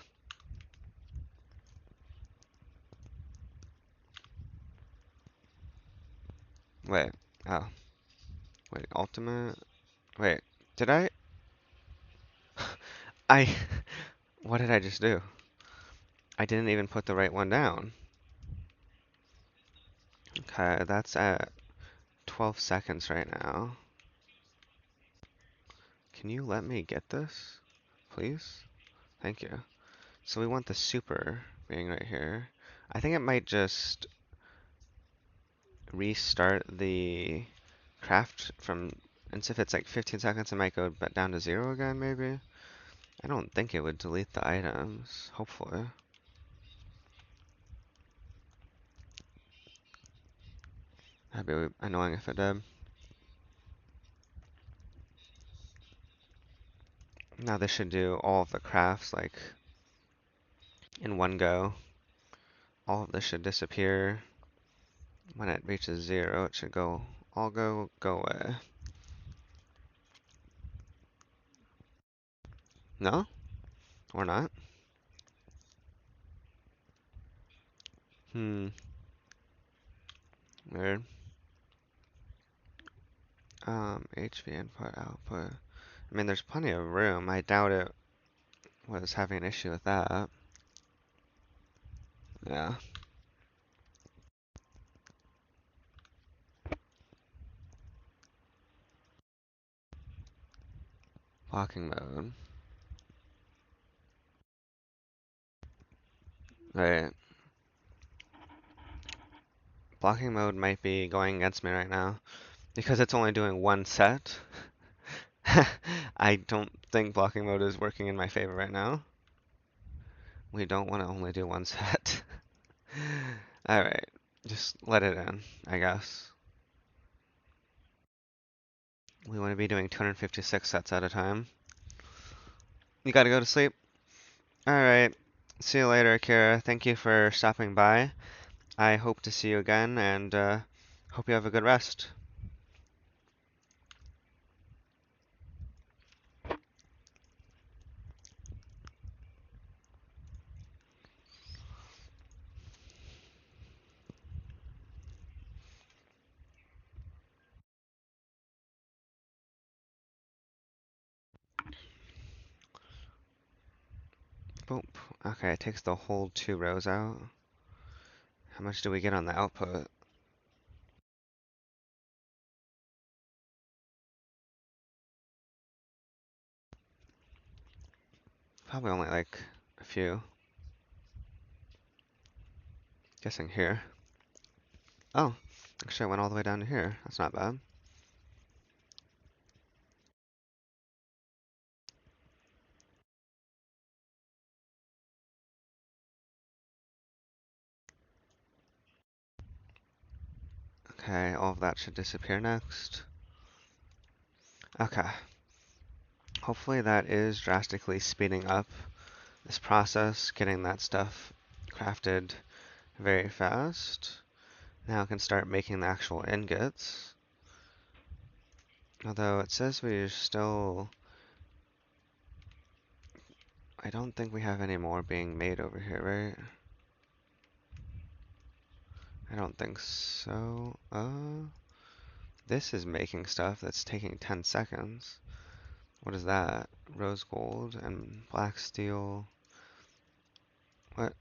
Wait. Oh. Wait, ultimate? Wait, did I? I... What did I just do? I didn't even put the right one down. Okay, that's at 12 seconds right now. Can you let me get this, please? Thank you. So we want the super being right here. I think it might just restart the craft from, and if it's like 15 seconds, it might go down to 0 again, maybe? I don't think it would delete the items, hopefully. That'd be annoying if it did. Now this should do all of the crafts, like, in one go. All of this should disappear. When it reaches 0, it should go away. No? Or not? Weird. HV input, output. I mean, there's plenty of room. I doubt it was having an issue with that. Yeah. Blocking mode. Right. Blocking mode might be going against me right now. Because it's only doing one set. I don't think blocking mode is working in my favor right now. We don't want to only do one set. Alright. Just let it in, I guess. We want to be doing 256 sets at a time. You gotta go to sleep? Alright. See you later, Akira. Thank you for stopping by. I hope to see you again, and hope you have a good rest. Boop. Okay, it takes the whole 2 rows out. How much do we get on the output? Probably only like a few. Guessing here. Oh, actually I went all the way down to here. That's not bad. Okay, all of that should disappear next. Okay. Hopefully that is drastically speeding up this process, getting that stuff crafted very fast. Now I can start making the actual ingots. Although it says we're still... I don't think we have any more being made over here, right? I don't think so. This is making stuff that's taking 10 seconds. What is that? Rose gold and black steel. What?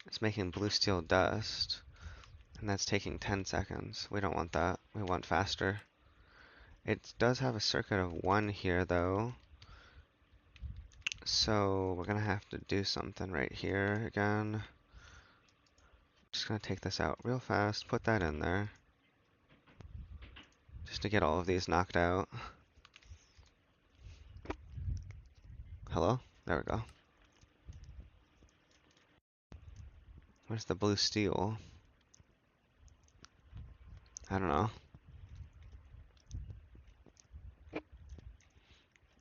It's making blue steel dust. And that's taking 10 seconds. We don't want that. We want faster. It does have a circuit of 1 here, though. So we're gonna have to do something right here again. Just gonna take this out real fast, put that in there. Just to get all of these knocked out. Hello? There we go. Where's the blue steel? I don't know.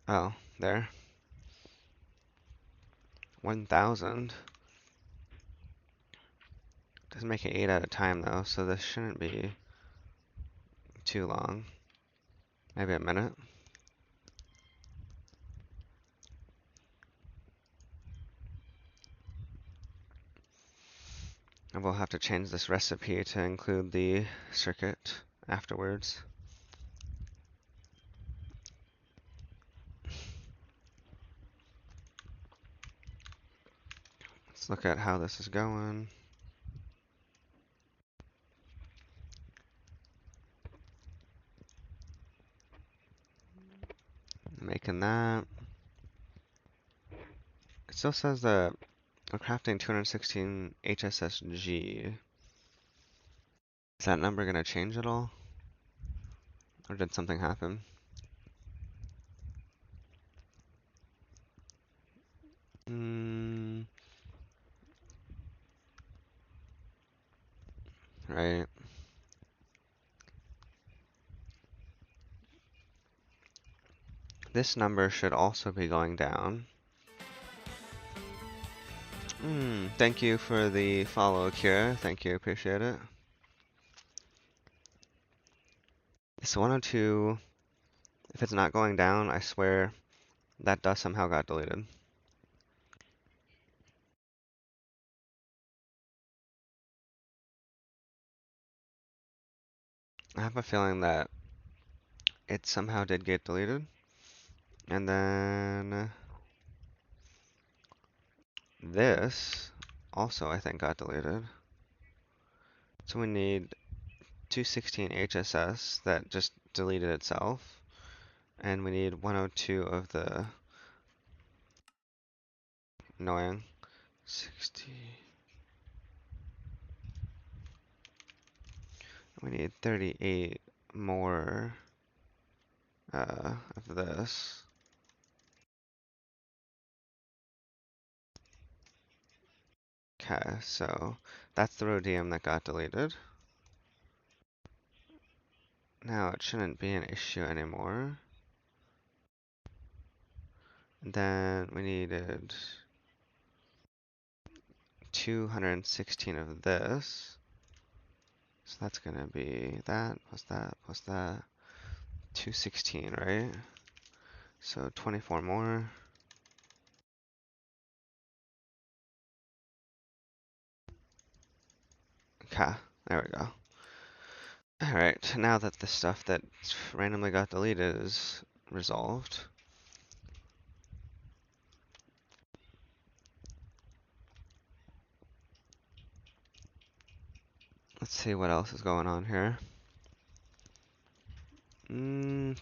Oh, there. 1,000. Doesn't make it 8 at a time though, so this shouldn't be too long. Maybe a minute. And we'll have to change this recipe to include the circuit afterwards. Let's look at how this is going. Making that. It still says that we're crafting 216 HSSG. Is that number gonna change at all? Or did something happen? Right. This number should also be going down. Thank you for the follow, Akira. Thank you, appreciate it. This 102, if it's not going down, I swear that dust somehow got deleted. I have a feeling that it somehow did get deleted. And then this also, I think, got deleted. So we need 216 HSS that just deleted itself. And we need 102 of the annoying 60. We need 38 more of this. Okay, so that's the rhodium that got deleted. Now it shouldn't be an issue anymore. And then we needed 216 of this. So that's gonna be that plus that plus that. 216, right? So 24 more. Okay, there we go. Alright, now that the stuff that randomly got deleted is resolved. Let's see what else is going on here.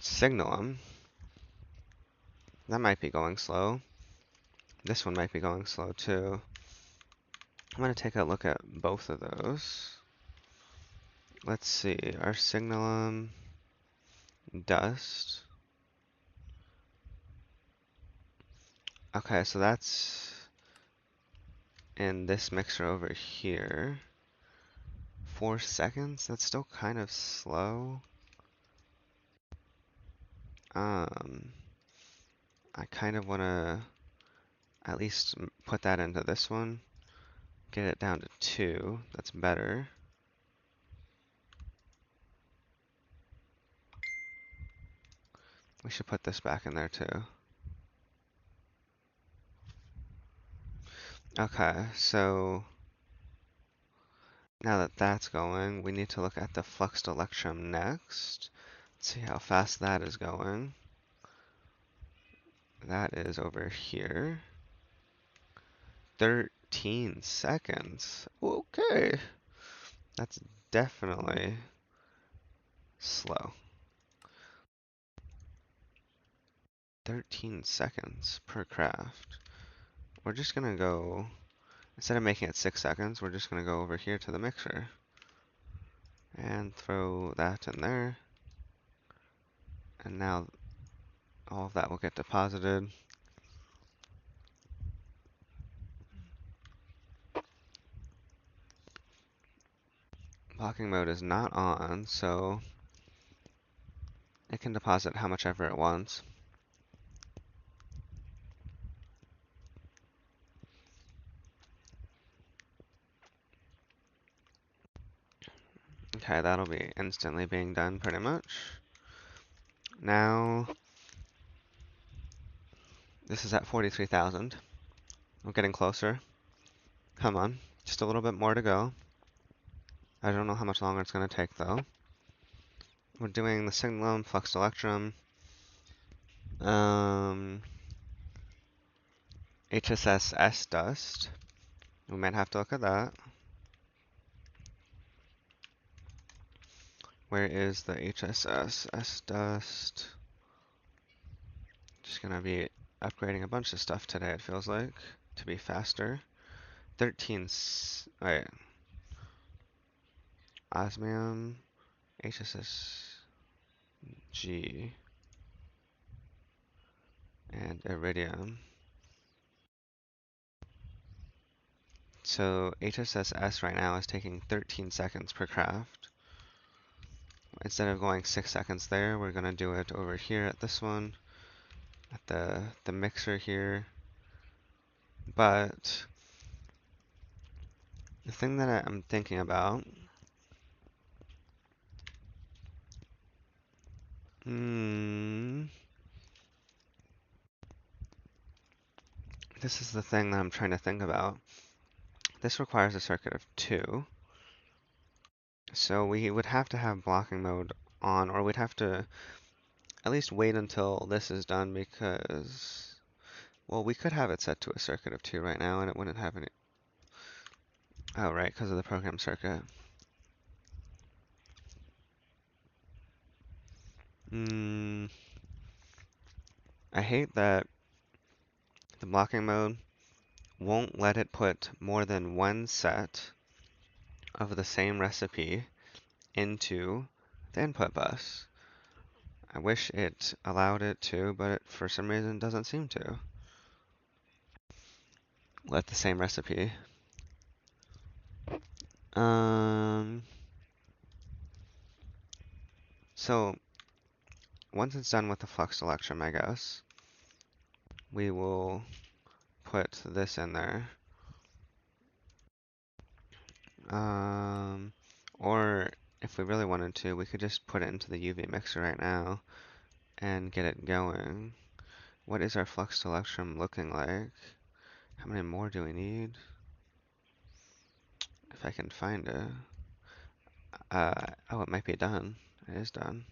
Signalum. That might be going slow. This one might be going slow too. I'm gonna take a look at both of those. Let's see, our signalum dust. Okay, so that's in this mixer over here. 4 seconds? That's still kind of slow. I kind of want to at least put that into this one. Get it down to 2. That's better. We should put this back in there too. Okay, so now that that's going, we need to look at the fluxed electrum next. See how fast that is going. That is over here. 13 seconds. Okay. That's definitely slow. 13 seconds per craft. We're just gonna go, instead of making it 6 seconds, we're just gonna go over here to the mixer. And throw that in there. And now all of that will get deposited. Blocking mode is not on, so it can deposit how much ever it wants. Okay, that'll be instantly being done pretty much. Now, this is at 43,000. We're getting closer. Come on, just a little bit more to go. I don't know how much longer it's going to take though. We're doing the signalum, flux electrum, HSS S dust. We might have to look at that. Where is the HSS S dust? Just gonna be upgrading a bunch of stuff today, it feels like, to be faster. 13, wait, osmium, HSS G, and iridium. So HSS right now is taking 13 seconds per craft. Instead of going 6 seconds there, we're gonna do it over here at this one, at the mixer here. But the thing that I'm thinking about, this is the thing that I'm trying to think about. This requires a circuit of 2. So we would have to have blocking mode on, or we'd have to at least wait until this is done because, well, we could have it set to a circuit of 2 right now and it wouldn't have any, oh, right, because of the program circuit. I hate that the blocking mode won't let it put more than one set of the same recipe into the input bus. I wish it allowed it to, but it, for some reason, doesn't seem to. Let the same recipe. So once it's done with the flux electrum, I guess, we will put this in there. Or if we really wanted to, we could just put it into the UV mixer right now and get it going. What is our flux electrum looking like? How many more do we need? If I can find it. Oh, it might be done. It is done.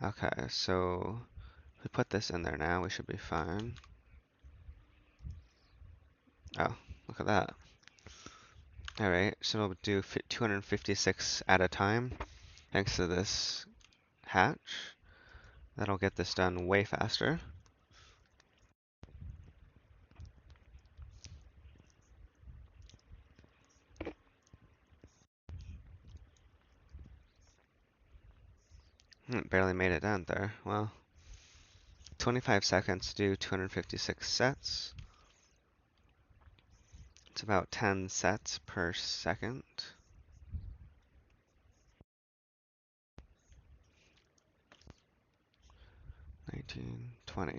Okay, so if we put this in there now, we should be fine. Oh, look at that. Alright, so we'll do 256 at a time, thanks to this hatch. That'll get this done way faster. Barely made it down there. Well, 25 seconds to do 256 sets. It's about 10 sets per second. 19, 20,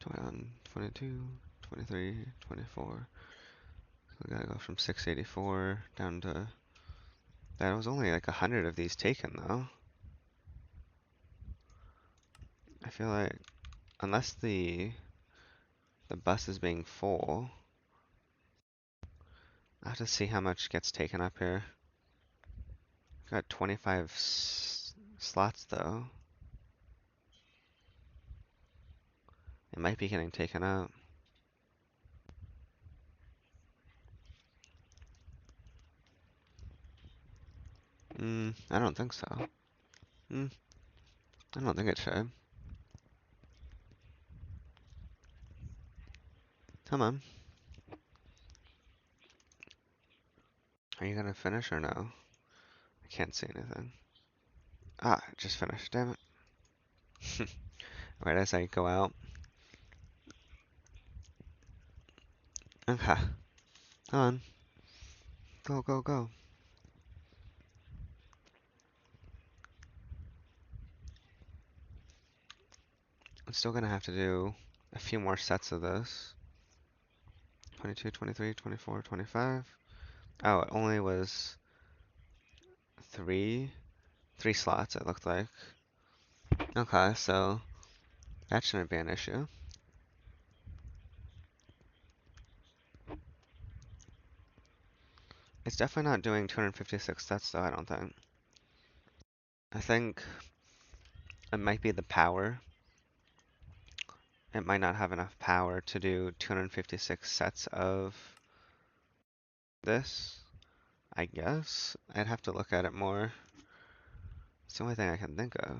21, 22, 23, 24. We gotta go from 684 down to... That was only like 100 of these taken, though. I feel like, unless the bus is being full, I'll have to see how much gets taken up here. Got 25 slots, though. It might be getting taken up. I don't think so. I don't think it should. Come on. Are you gonna finish or no? I can't see anything. Ah, it just finished, damn it. Right as I go out. Okay. Come on. Go, go, go. I'm still gonna have to do a few more sets of this. 22, 23, 24, 25. Oh, it only was three slots, it looked like. Okay, so that shouldn't be an issue. It's definitely not doing 256 sets though, I don't think. I think it might be the power. It might not have enough power to do 256 sets of this, I guess. I'd have to look at it more. It's the only thing I can think of.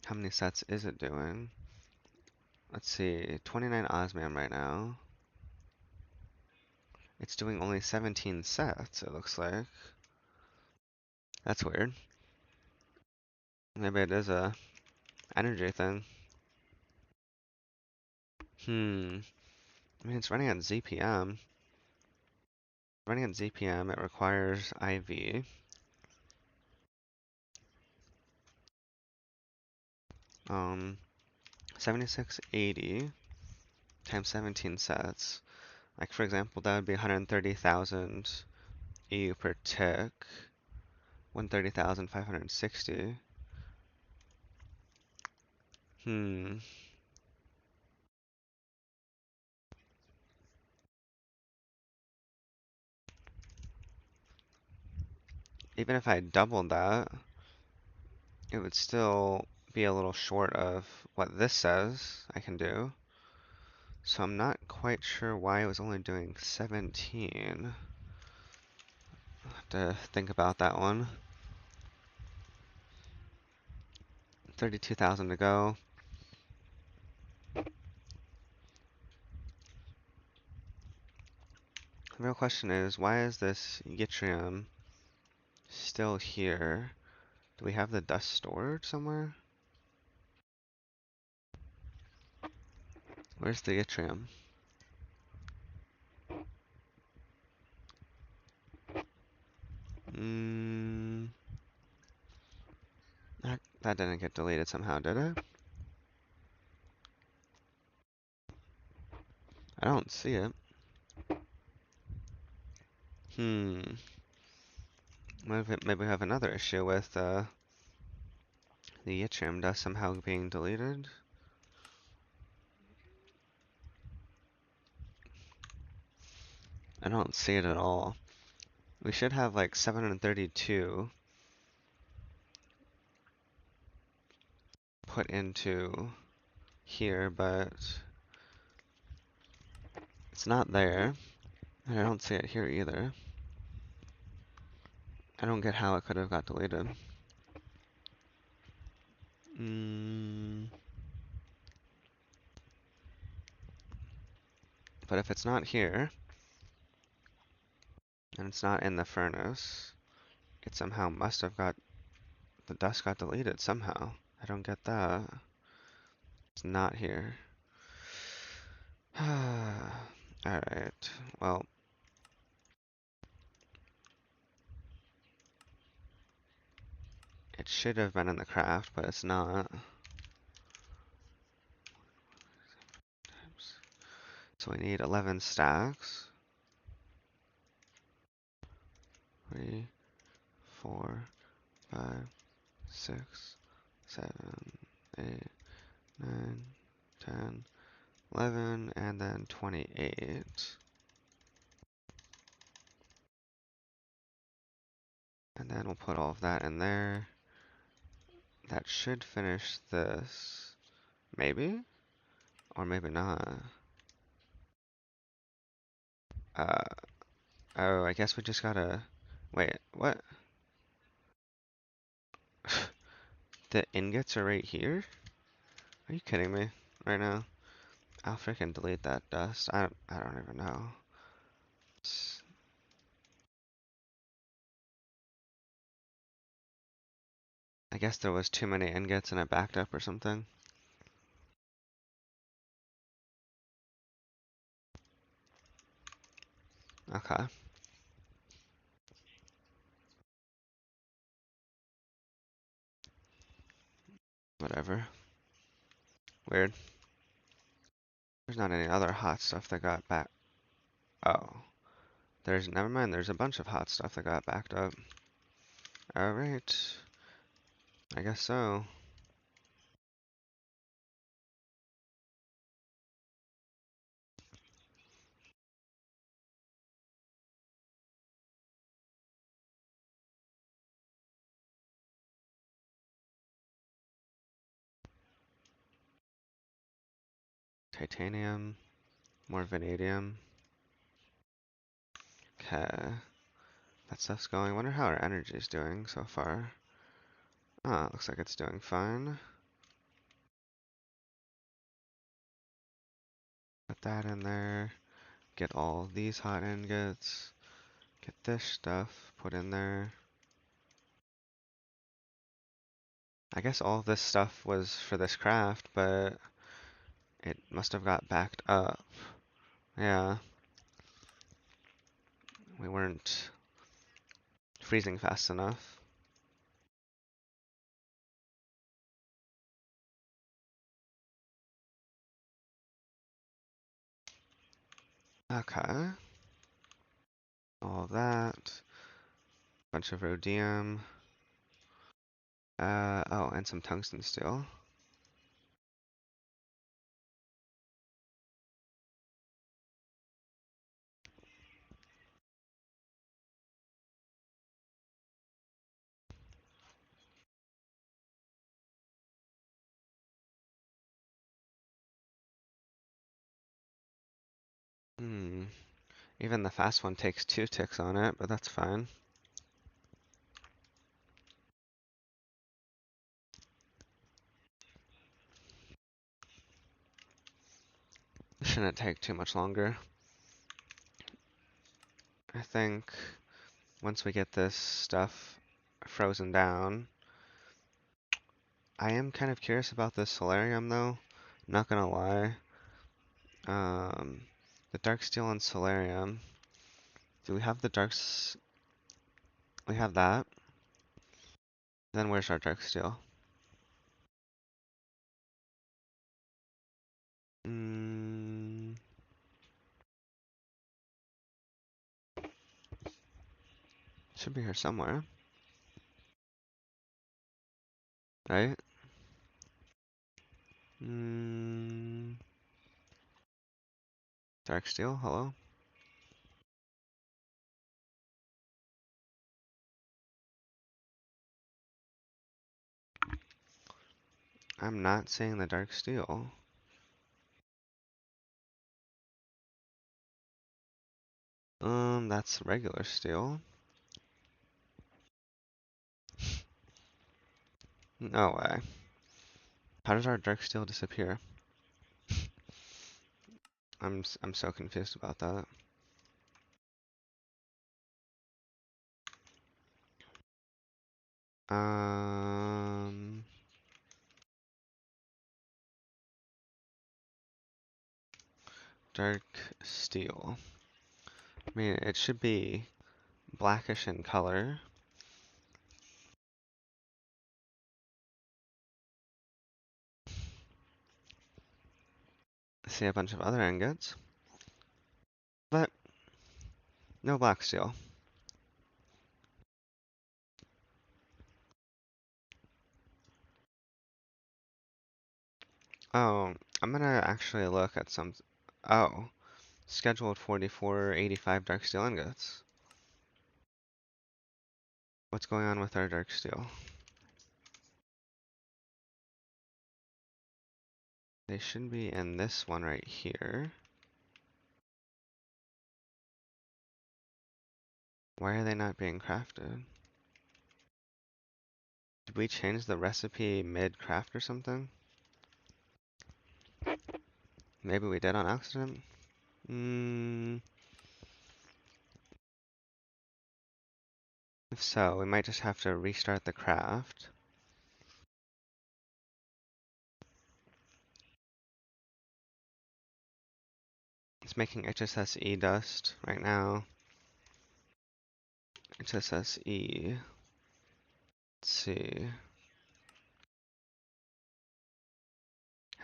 How many sets is it doing? Let's see, 29 osmium right now. It's doing only 17 sets, it looks like. That's weird. Maybe it is a energy thing. I mean, it's running on ZPM. Running on ZPM, it requires IV. 7680 times 17 sets. Like, for example, that would be 130,000 EU per tick. 130,560. Hmm. Even if I doubled that, it would still be a little short of what this says I can do. So I'm not quite sure why it was only doing 17. I'll have to think about that one. 32,000 to go. The real question is, why is this yttrium still here? Do we have the dust stored somewhere? Where's the yttrium? That didn't get deleted somehow, did it? I don't see it. Hmm. Maybe we have another issue with the yttrium dust somehow being deleted. I don't see it at all. We should have like 732 put into here, but it's not there. And I don't see it here either. I don't get how it could have got deleted. But if it's not here, and it's not in the furnace, it somehow must have got, the dust got deleted somehow. I don't get that. It's not here. Alright, well, it should have been in the craft, but it's not. So we need 11 stacks. 3, 4, 5, 6, 7, 8, 9, 10, 11, and then 28. And then we'll put all of that in there. That should finish this. Maybe? Or maybe not. Uh, oh, I guess we just gotta... Wait, what? The ingots are right here? Are you kidding me right now? I'll freaking delete that dust. I don't even know. I guess there was too many ingots and it backed up or something. Okay. Weird. There's not any other hot stuff that got back. Oh. Never mind, there's a bunch of hot stuff that got backed up. Alright. I guess so. Titanium. More vanadium. Okay. That stuff's going. Wonder how our energy's doing so far. Ah, looks like it's doing fine. Put that in there. Get all these hot ingots. Get this stuff put in there. I guess all this stuff was for this craft, but it must have got backed up. Yeah. We weren't freezing fast enough. Okay. All that. Bunch of rhodium. Oh, and some tungsten steel. Hmm. Even the fast one takes 2 ticks on it, but that's fine. Shouldn't take too much longer. I think once we get this stuff frozen down, I am kind of curious about this solarium though. Not gonna lie. Um, the dark steel and solarium. Do we have the darks? We have that. Then where's our dark steel? Mm, should be here somewhere, right? Mm, dark steel, hello? I'm not seeing the dark steel. That's regular steel. No way. How does our dark steel disappear? I'm so confused about that. Um, dark steel. I mean, it should be blackish in color. I see a bunch of other ingots, but no black steel. Oh, I'm gonna actually look at some. Oh, scheduled 4485 dark steel ingots. What's going on with our dark steel? They should be in this one right here. Why are they not being crafted? Did we change the recipe mid-craft or something? Maybe we did on accident? If so, we might just have to restart the craft. It's making HSSE dust right now. HSSE. Let's see.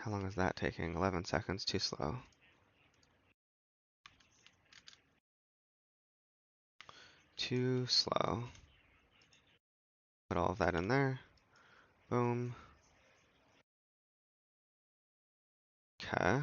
How long is that taking? 11 seconds, too slow. Too slow. Put all of that in there. Boom. Okay.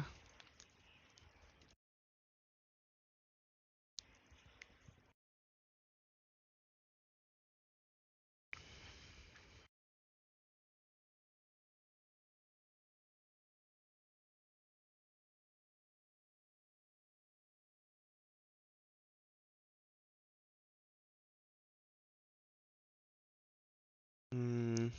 Mm,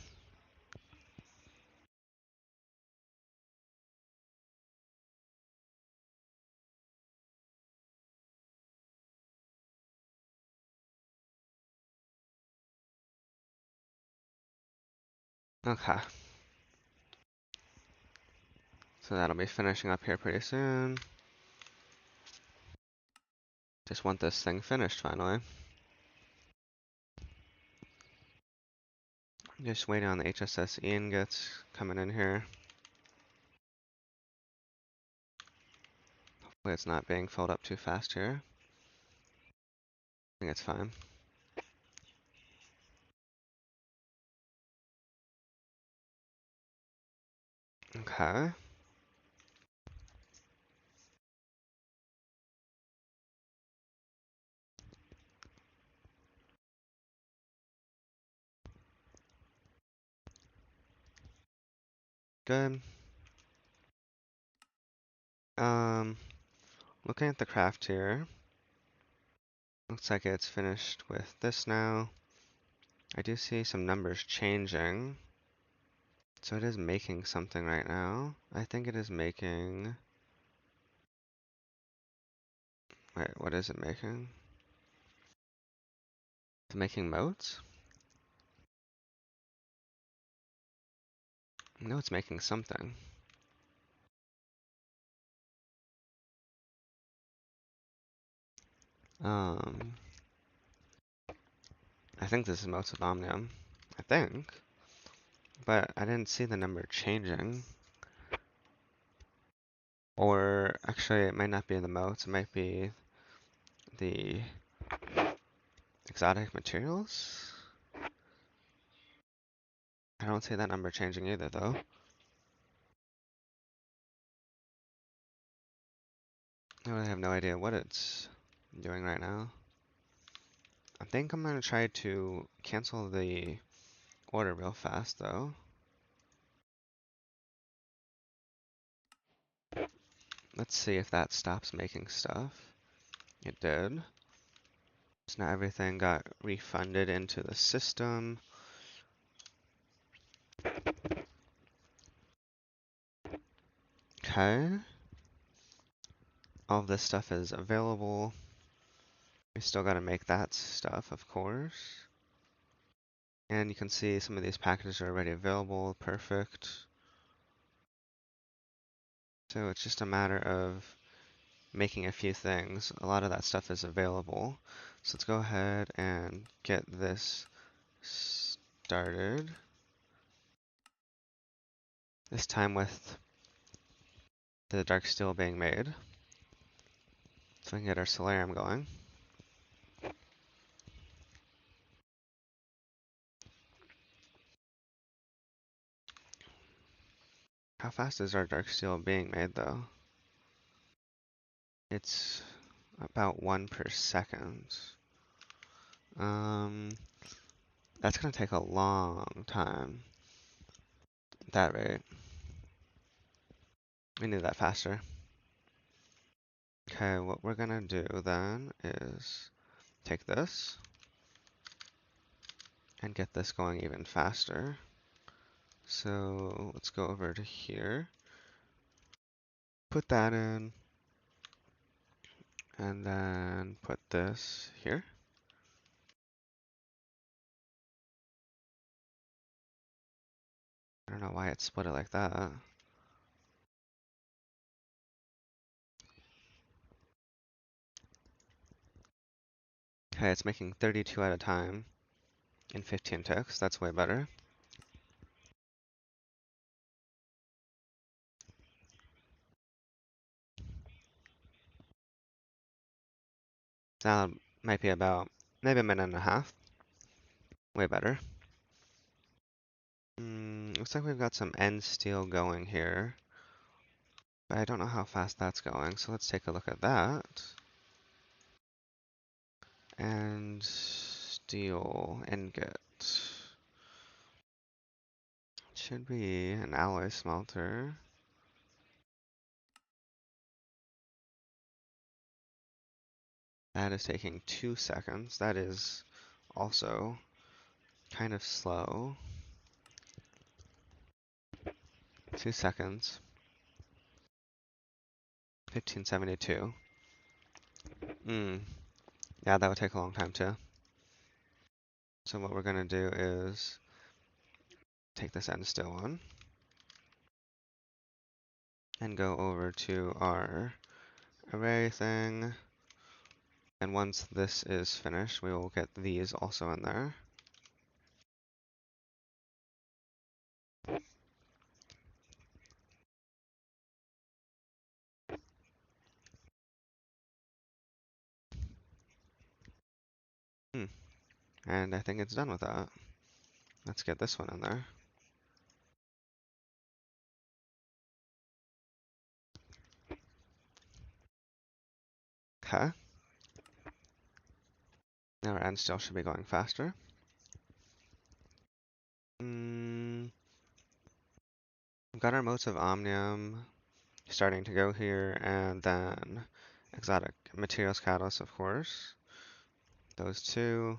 okay. So that'll be finishing up here pretty soon. Just want this thing finished finally. Just waiting on the HSS ingots coming in here. Hopefully it's not being filled up too fast here. I think it's fine. Okay. Good. Looking at the craft here. Looks like it's finished with this now. I do see some numbers changing. So it is making something right now. I think it is making... Wait, what is it making? It's making motes? No, it's making something. Um, I think this is motes of Omnium. I think. But I didn't see the number changing. Or actually, it might not be the motes. It might be the exotic materials. I don't see that number changing either, though. I really have no idea what it's doing right now. I think I'm gonna try to cancel the order real fast, though. Let's see if that stops making stuff. It did. So now everything got refunded into the system. Okay. All of this stuff is available. We still gotta make that stuff, of course. And you can see some of these packages are already available. Perfect. So it's just a matter of making a few things. A lot of that stuff is available. So let's go ahead and get this started. This time with the dark steel being made. So we can get our solarium going. How fast is our dark steel being made though? It's about 1 per second. That's gonna take a long time. At that rate. We need that faster. Okay, what we're gonna do then is take this and get this going even faster. So let's go over to here. Put that in. And then put this here. I don't know why it split it like that. Okay, it's making 32 at a time in 15 ticks. That's way better. That might be about maybe a minute and a half. Way better. Looks like we've got some end steel going here. But I don't know how fast that's going, so let's take a look at that. And steel ingot. Should be an alloy smelter. That is taking 2 seconds. That is also kind of slow. 2 seconds. 1572. Yeah, that would take a long time too. So what we're gonna do is take this end steel one and go over to our array thing. And once this is finished, we will get these also in there. And I think it's done with that. Let's get this one in there. Okay. Now our end steel should be going faster. We've got our motes of omnium starting to go here, and then exotic materials catalyst, of course. Those two.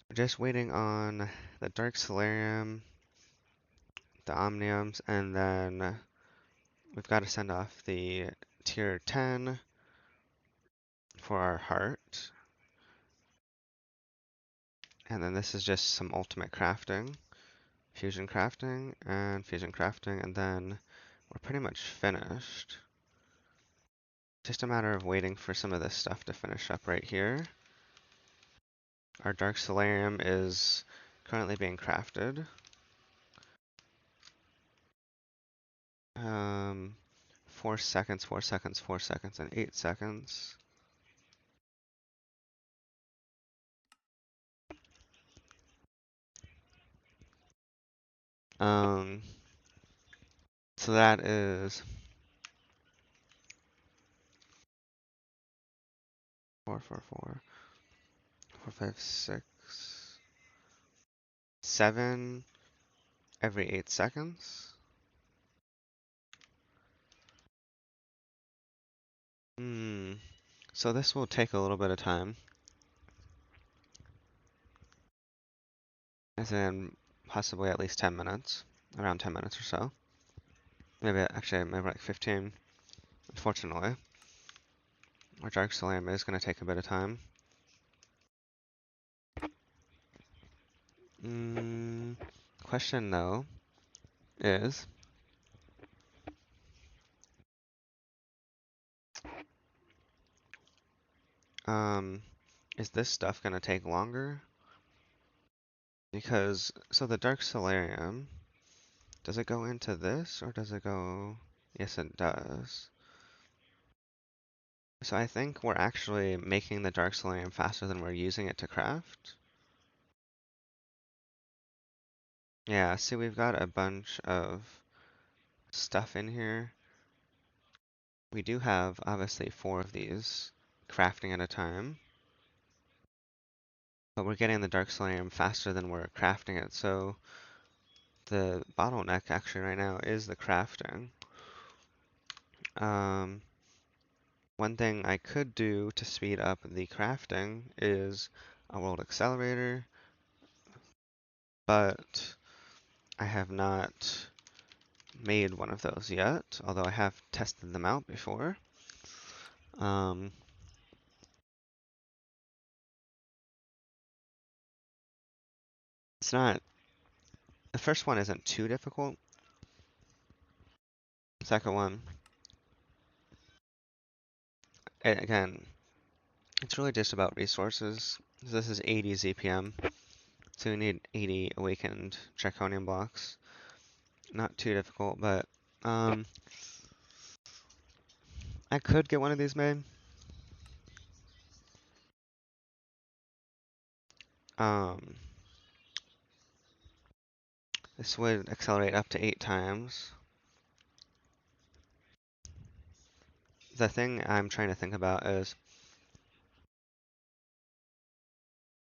We're just waiting on the dark solarium, the omniums, and then we've got to send off the tier 10 for our heart. And then this is just some ultimate crafting, fusion crafting, and then we're pretty much finished. Just a matter of waiting for some of this stuff to finish up right here. Our dark solarium is currently being crafted. 4 seconds, 4 seconds, 4 seconds, and 8 seconds. So that is 4, 4, 4, 4, 5, 6, 7 every 8 seconds. So this will take a little bit of time. As in possibly at least 10 minutes. Around 10 minutes or so. Maybe actually maybe like 15. Unfortunately. Our dark solarium is going to take a bit of time. Question though is is this stuff going to take longer? Because, so the dark solarium, does it go into this or does it go? Yes, it does. So I think we're actually making the dark solarium faster than we're using it to craft. Yeah, see, we've got a bunch of stuff in here. We do have, obviously, 4 of these crafting at a time. But we're getting the dark solarium faster than we're crafting it, so the bottleneck actually right now is the crafting. One thing I could do to speed up the crafting is a world accelerator, but I have not made one of those yet, although I have tested them out before. It's not, the first one isn't too difficult. The second one, again, it's really just about resources. This is 80 ZPM, so we need 80 awakened draconium blocks. Not too difficult, but I could get one of these made. Um, this would accelerate up to 8 times. The thing I'm trying to think about is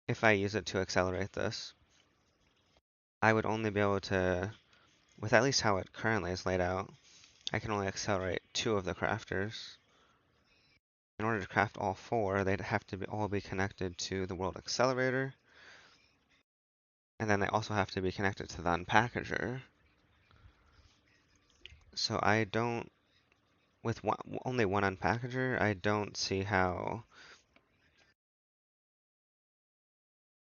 if I use it to accelerate this, I would only be able to, with at least how it currently is laid out, I can only accelerate 2 of the crafters. In order to craft all 4, they'd have to all be connected to the world accelerator, and then they also have to be connected to the unpackager. So I don't, with only one unpackager, I don't see how,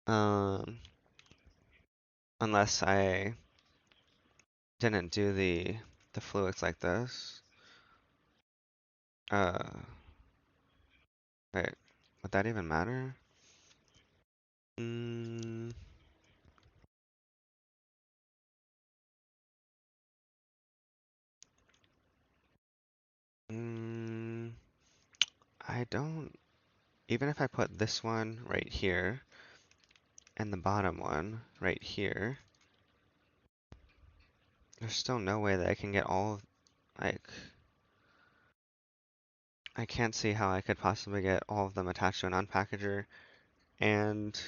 um, unless I didn't do the fluids like this. Uh, wait, would that even matter? Mm, mm, I don't, even if I put this one right here and the bottom one right here, there's still no way that I can get all of, like, I can't see how I could possibly get all of them attached to an unpackager and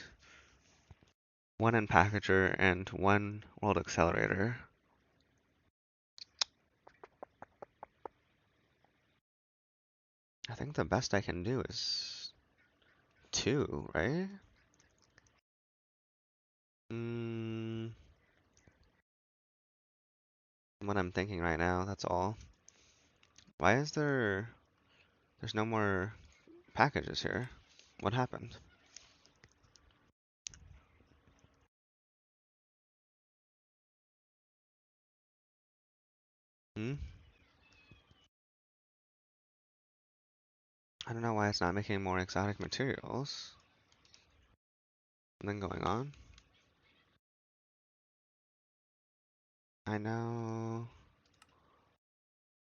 one unpackager and one world accelerator. I think the best I can do is 2, right? Mm, what I'm thinking right now, that's all. Why is there's no more packages here? What happened? Hmm? I don't know why it's not making more exotic materials. Something going on? I know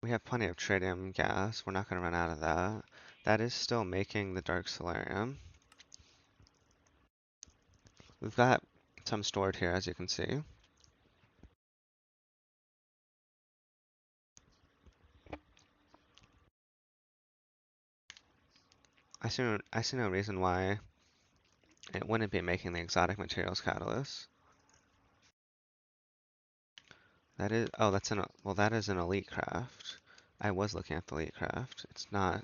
we have plenty of tritium gas. We're not going to run out of that. That is still making the dark solarium. We've got some stored here, as you can see. I see no reason why it wouldn't be making the exotic materials catalyst. That is, oh, that's an, well, that is an elite craft. I was looking at the elite craft. It's not,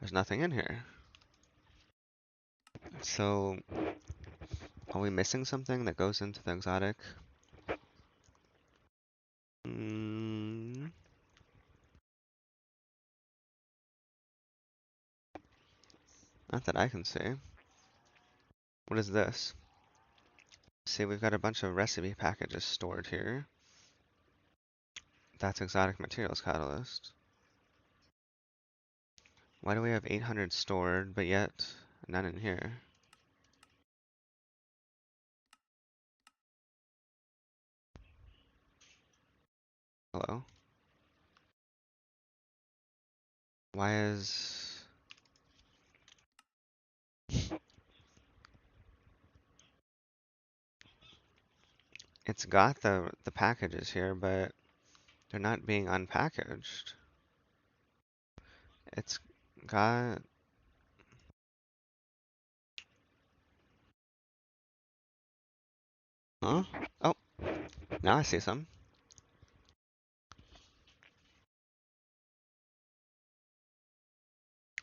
there's nothing in here. So, are we missing something that goes into the exotic? Mm, not that I can see. What is this? See, we've got a bunch of recipe packages stored here. That's exotic materials catalyst. Why do we have 800 stored, but yet none in here? Hello? Why is... It's got the packages here, but they're not being unpackaged. It's got... Huh? Oh, now I see some.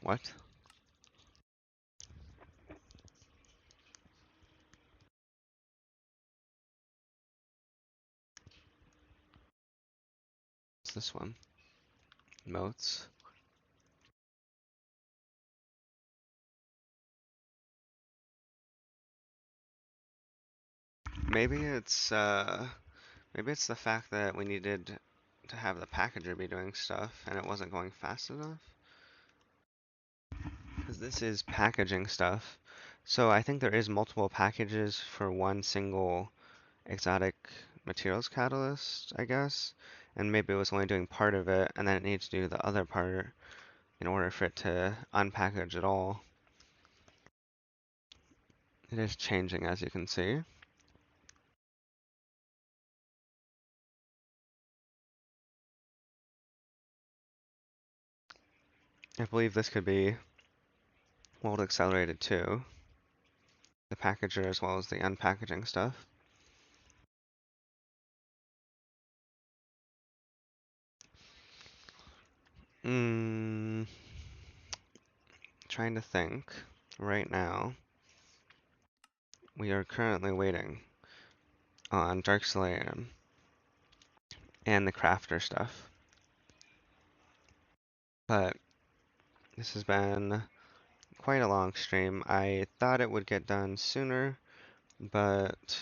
What? What's this one? Moats. Maybe maybe it's the fact that we needed to have the packager be doing stuff and it wasn't going fast enough. Because this is packaging stuff. So I think there is multiple packages for one single exotic materials catalyst, I guess. And maybe it was only doing part of it, and then it needs to do the other part in order for it to unpackage it all. It is changing, as you can see. I believe this could be mold accelerated too. The packager as well as the unpackaging stuff. Trying to think. Right now, we are currently waiting on Dark Solarium and the crafter stuff. But this has been quite a long stream. I thought it would get done sooner, but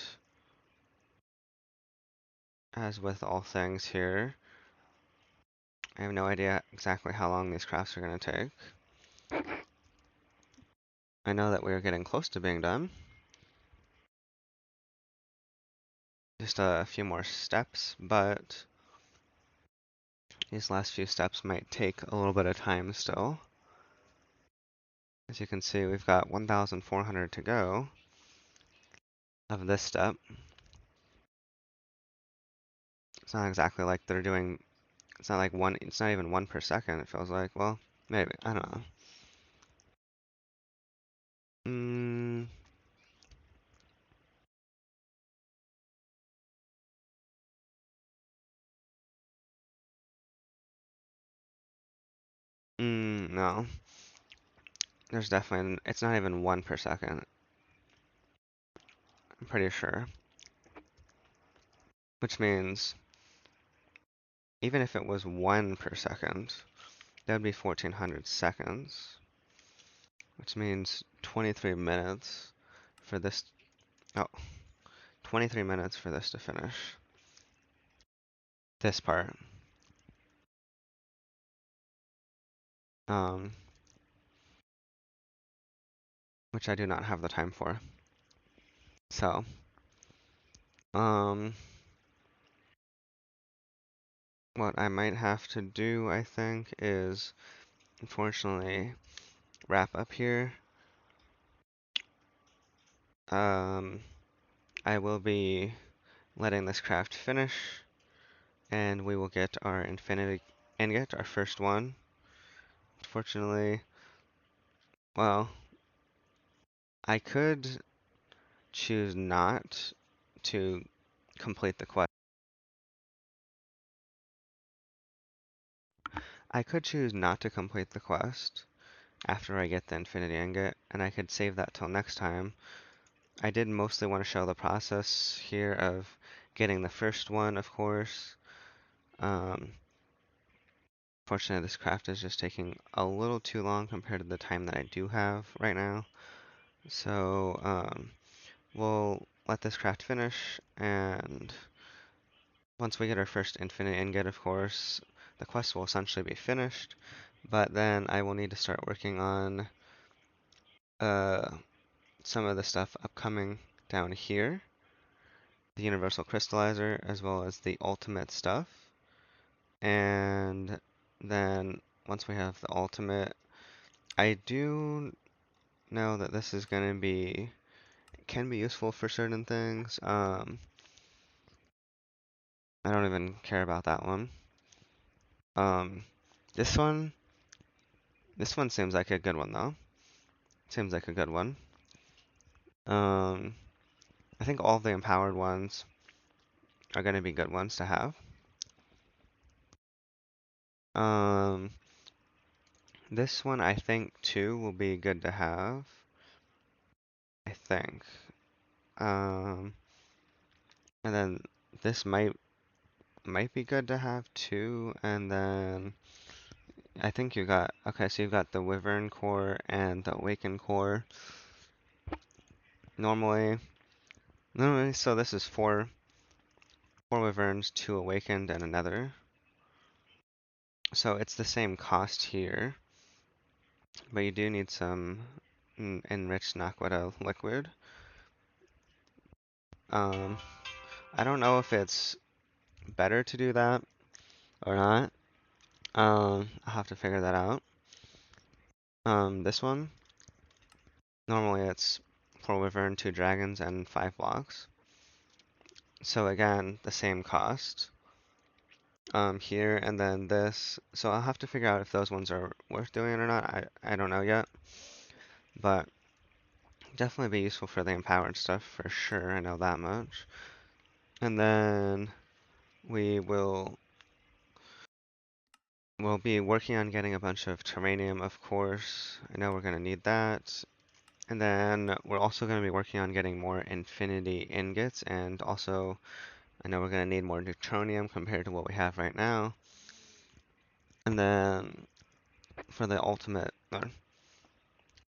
as with all things here, I have no idea exactly how long these crafts are going to take. I know that we are getting close to being done. Just a few more steps, but these last few steps might take a little bit of time still. As you can see, we've got 1,400 to go of this step. It's not exactly like they're doing, it's not like one, it's not even 1 per second, it feels like. Well, maybe, I don't know. No. There's definitely, it's not even 1 per second. I'm pretty sure. Which means, even if it was 1 per second, that would be 1,400 seconds. Which means 23 minutes for this, oh, 23 minutes for this to finish. This part. Um, which I do not have the time for. So, what I might have to do, I think, is unfortunately wrap up here. I will be letting this craft finish, and we will get our Infinity Ingot, our first one. Unfortunately, well, I could choose not to complete the quest. I could choose not to complete the quest after I get the Infinity Ingot, and I could save that till next time. I did mostly want to show the process here of getting the first one, of course. Fortunately, this craft is just taking a little too long compared to the time that I do have right now. So, we'll let this craft finish, and once we get our first Infinite Ingot, of course, the quest will essentially be finished. But then I will need to start working on uh, some of the stuff upcoming down here. The Universal Crystallizer, as well as the Ultimate stuff. And then once we have the Ultimate, I do know that this is going to be, can be useful for certain things. I don't even care about that one. Um, this one, this one seems like a good one though. Seems like a good one. I think all the empowered ones are going to be good ones to have. Um, this one I think too will be good to have. I think. Um, and then this might be good to have too. And then I think you got, okay, so you've got the Wyvern core and the Awakened core. Normally, so this is four Wyverns, 2 Awakened, and another. So it's the same cost here, but you do need some enriched Naquita liquid. I don't know if it's better to do that or not. I'll have to figure that out. This one, normally it's 4 Wyvern, 2 Dragons, and 5 blocks. So again, the same cost. Here and then this. So I'll have to figure out if those ones are worth doing or not. I don't know yet. But definitely be useful for the empowered stuff for sure. I know that much. And then we'll be working on getting a bunch of terranium, of course. I know we're gonna need that. And then we're also gonna be working on getting more Infinity Ingots, and also I know we're gonna need more neutronium compared to what we have right now. And then for the ultimate, the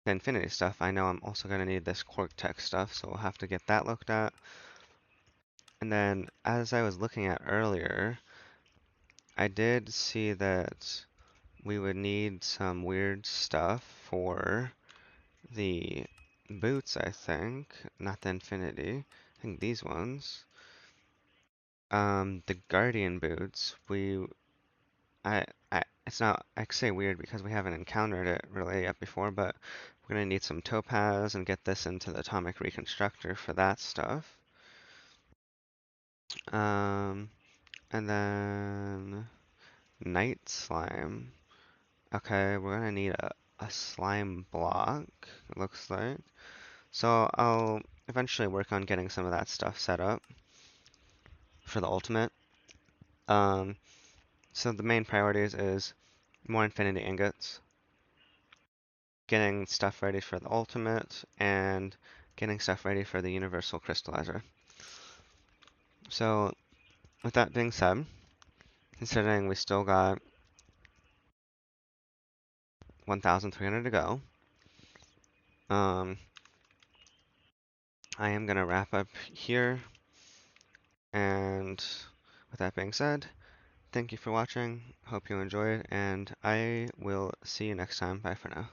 Infinity stuff, I know I'm also gonna need this Quark Tech stuff, so we'll have to get that looked at. And then, as I was looking at earlier, I did see that we would need some weird stuff for the boots, I think. Not the Infinity. I think these ones. The Guardian boots, I, it's not, I say weird because we haven't encountered it really yet before, but we're gonna need some topaz and get this into the atomic reconstructor for that stuff. Um, and then night slime. Okay, we're gonna need a slime block, it looks like. So I'll eventually work on getting some of that stuff set up for the ultimate. Um, so the main priorities is more Infinity Ingots, getting stuff ready for the ultimate, and getting stuff ready for the universal crystallizer. So with that being said, considering we still got 1,300 to go, um, I am gonna wrap up here. And with that being said, thank you for watching. Hope you enjoyed, and I will see you next time. Bye for now.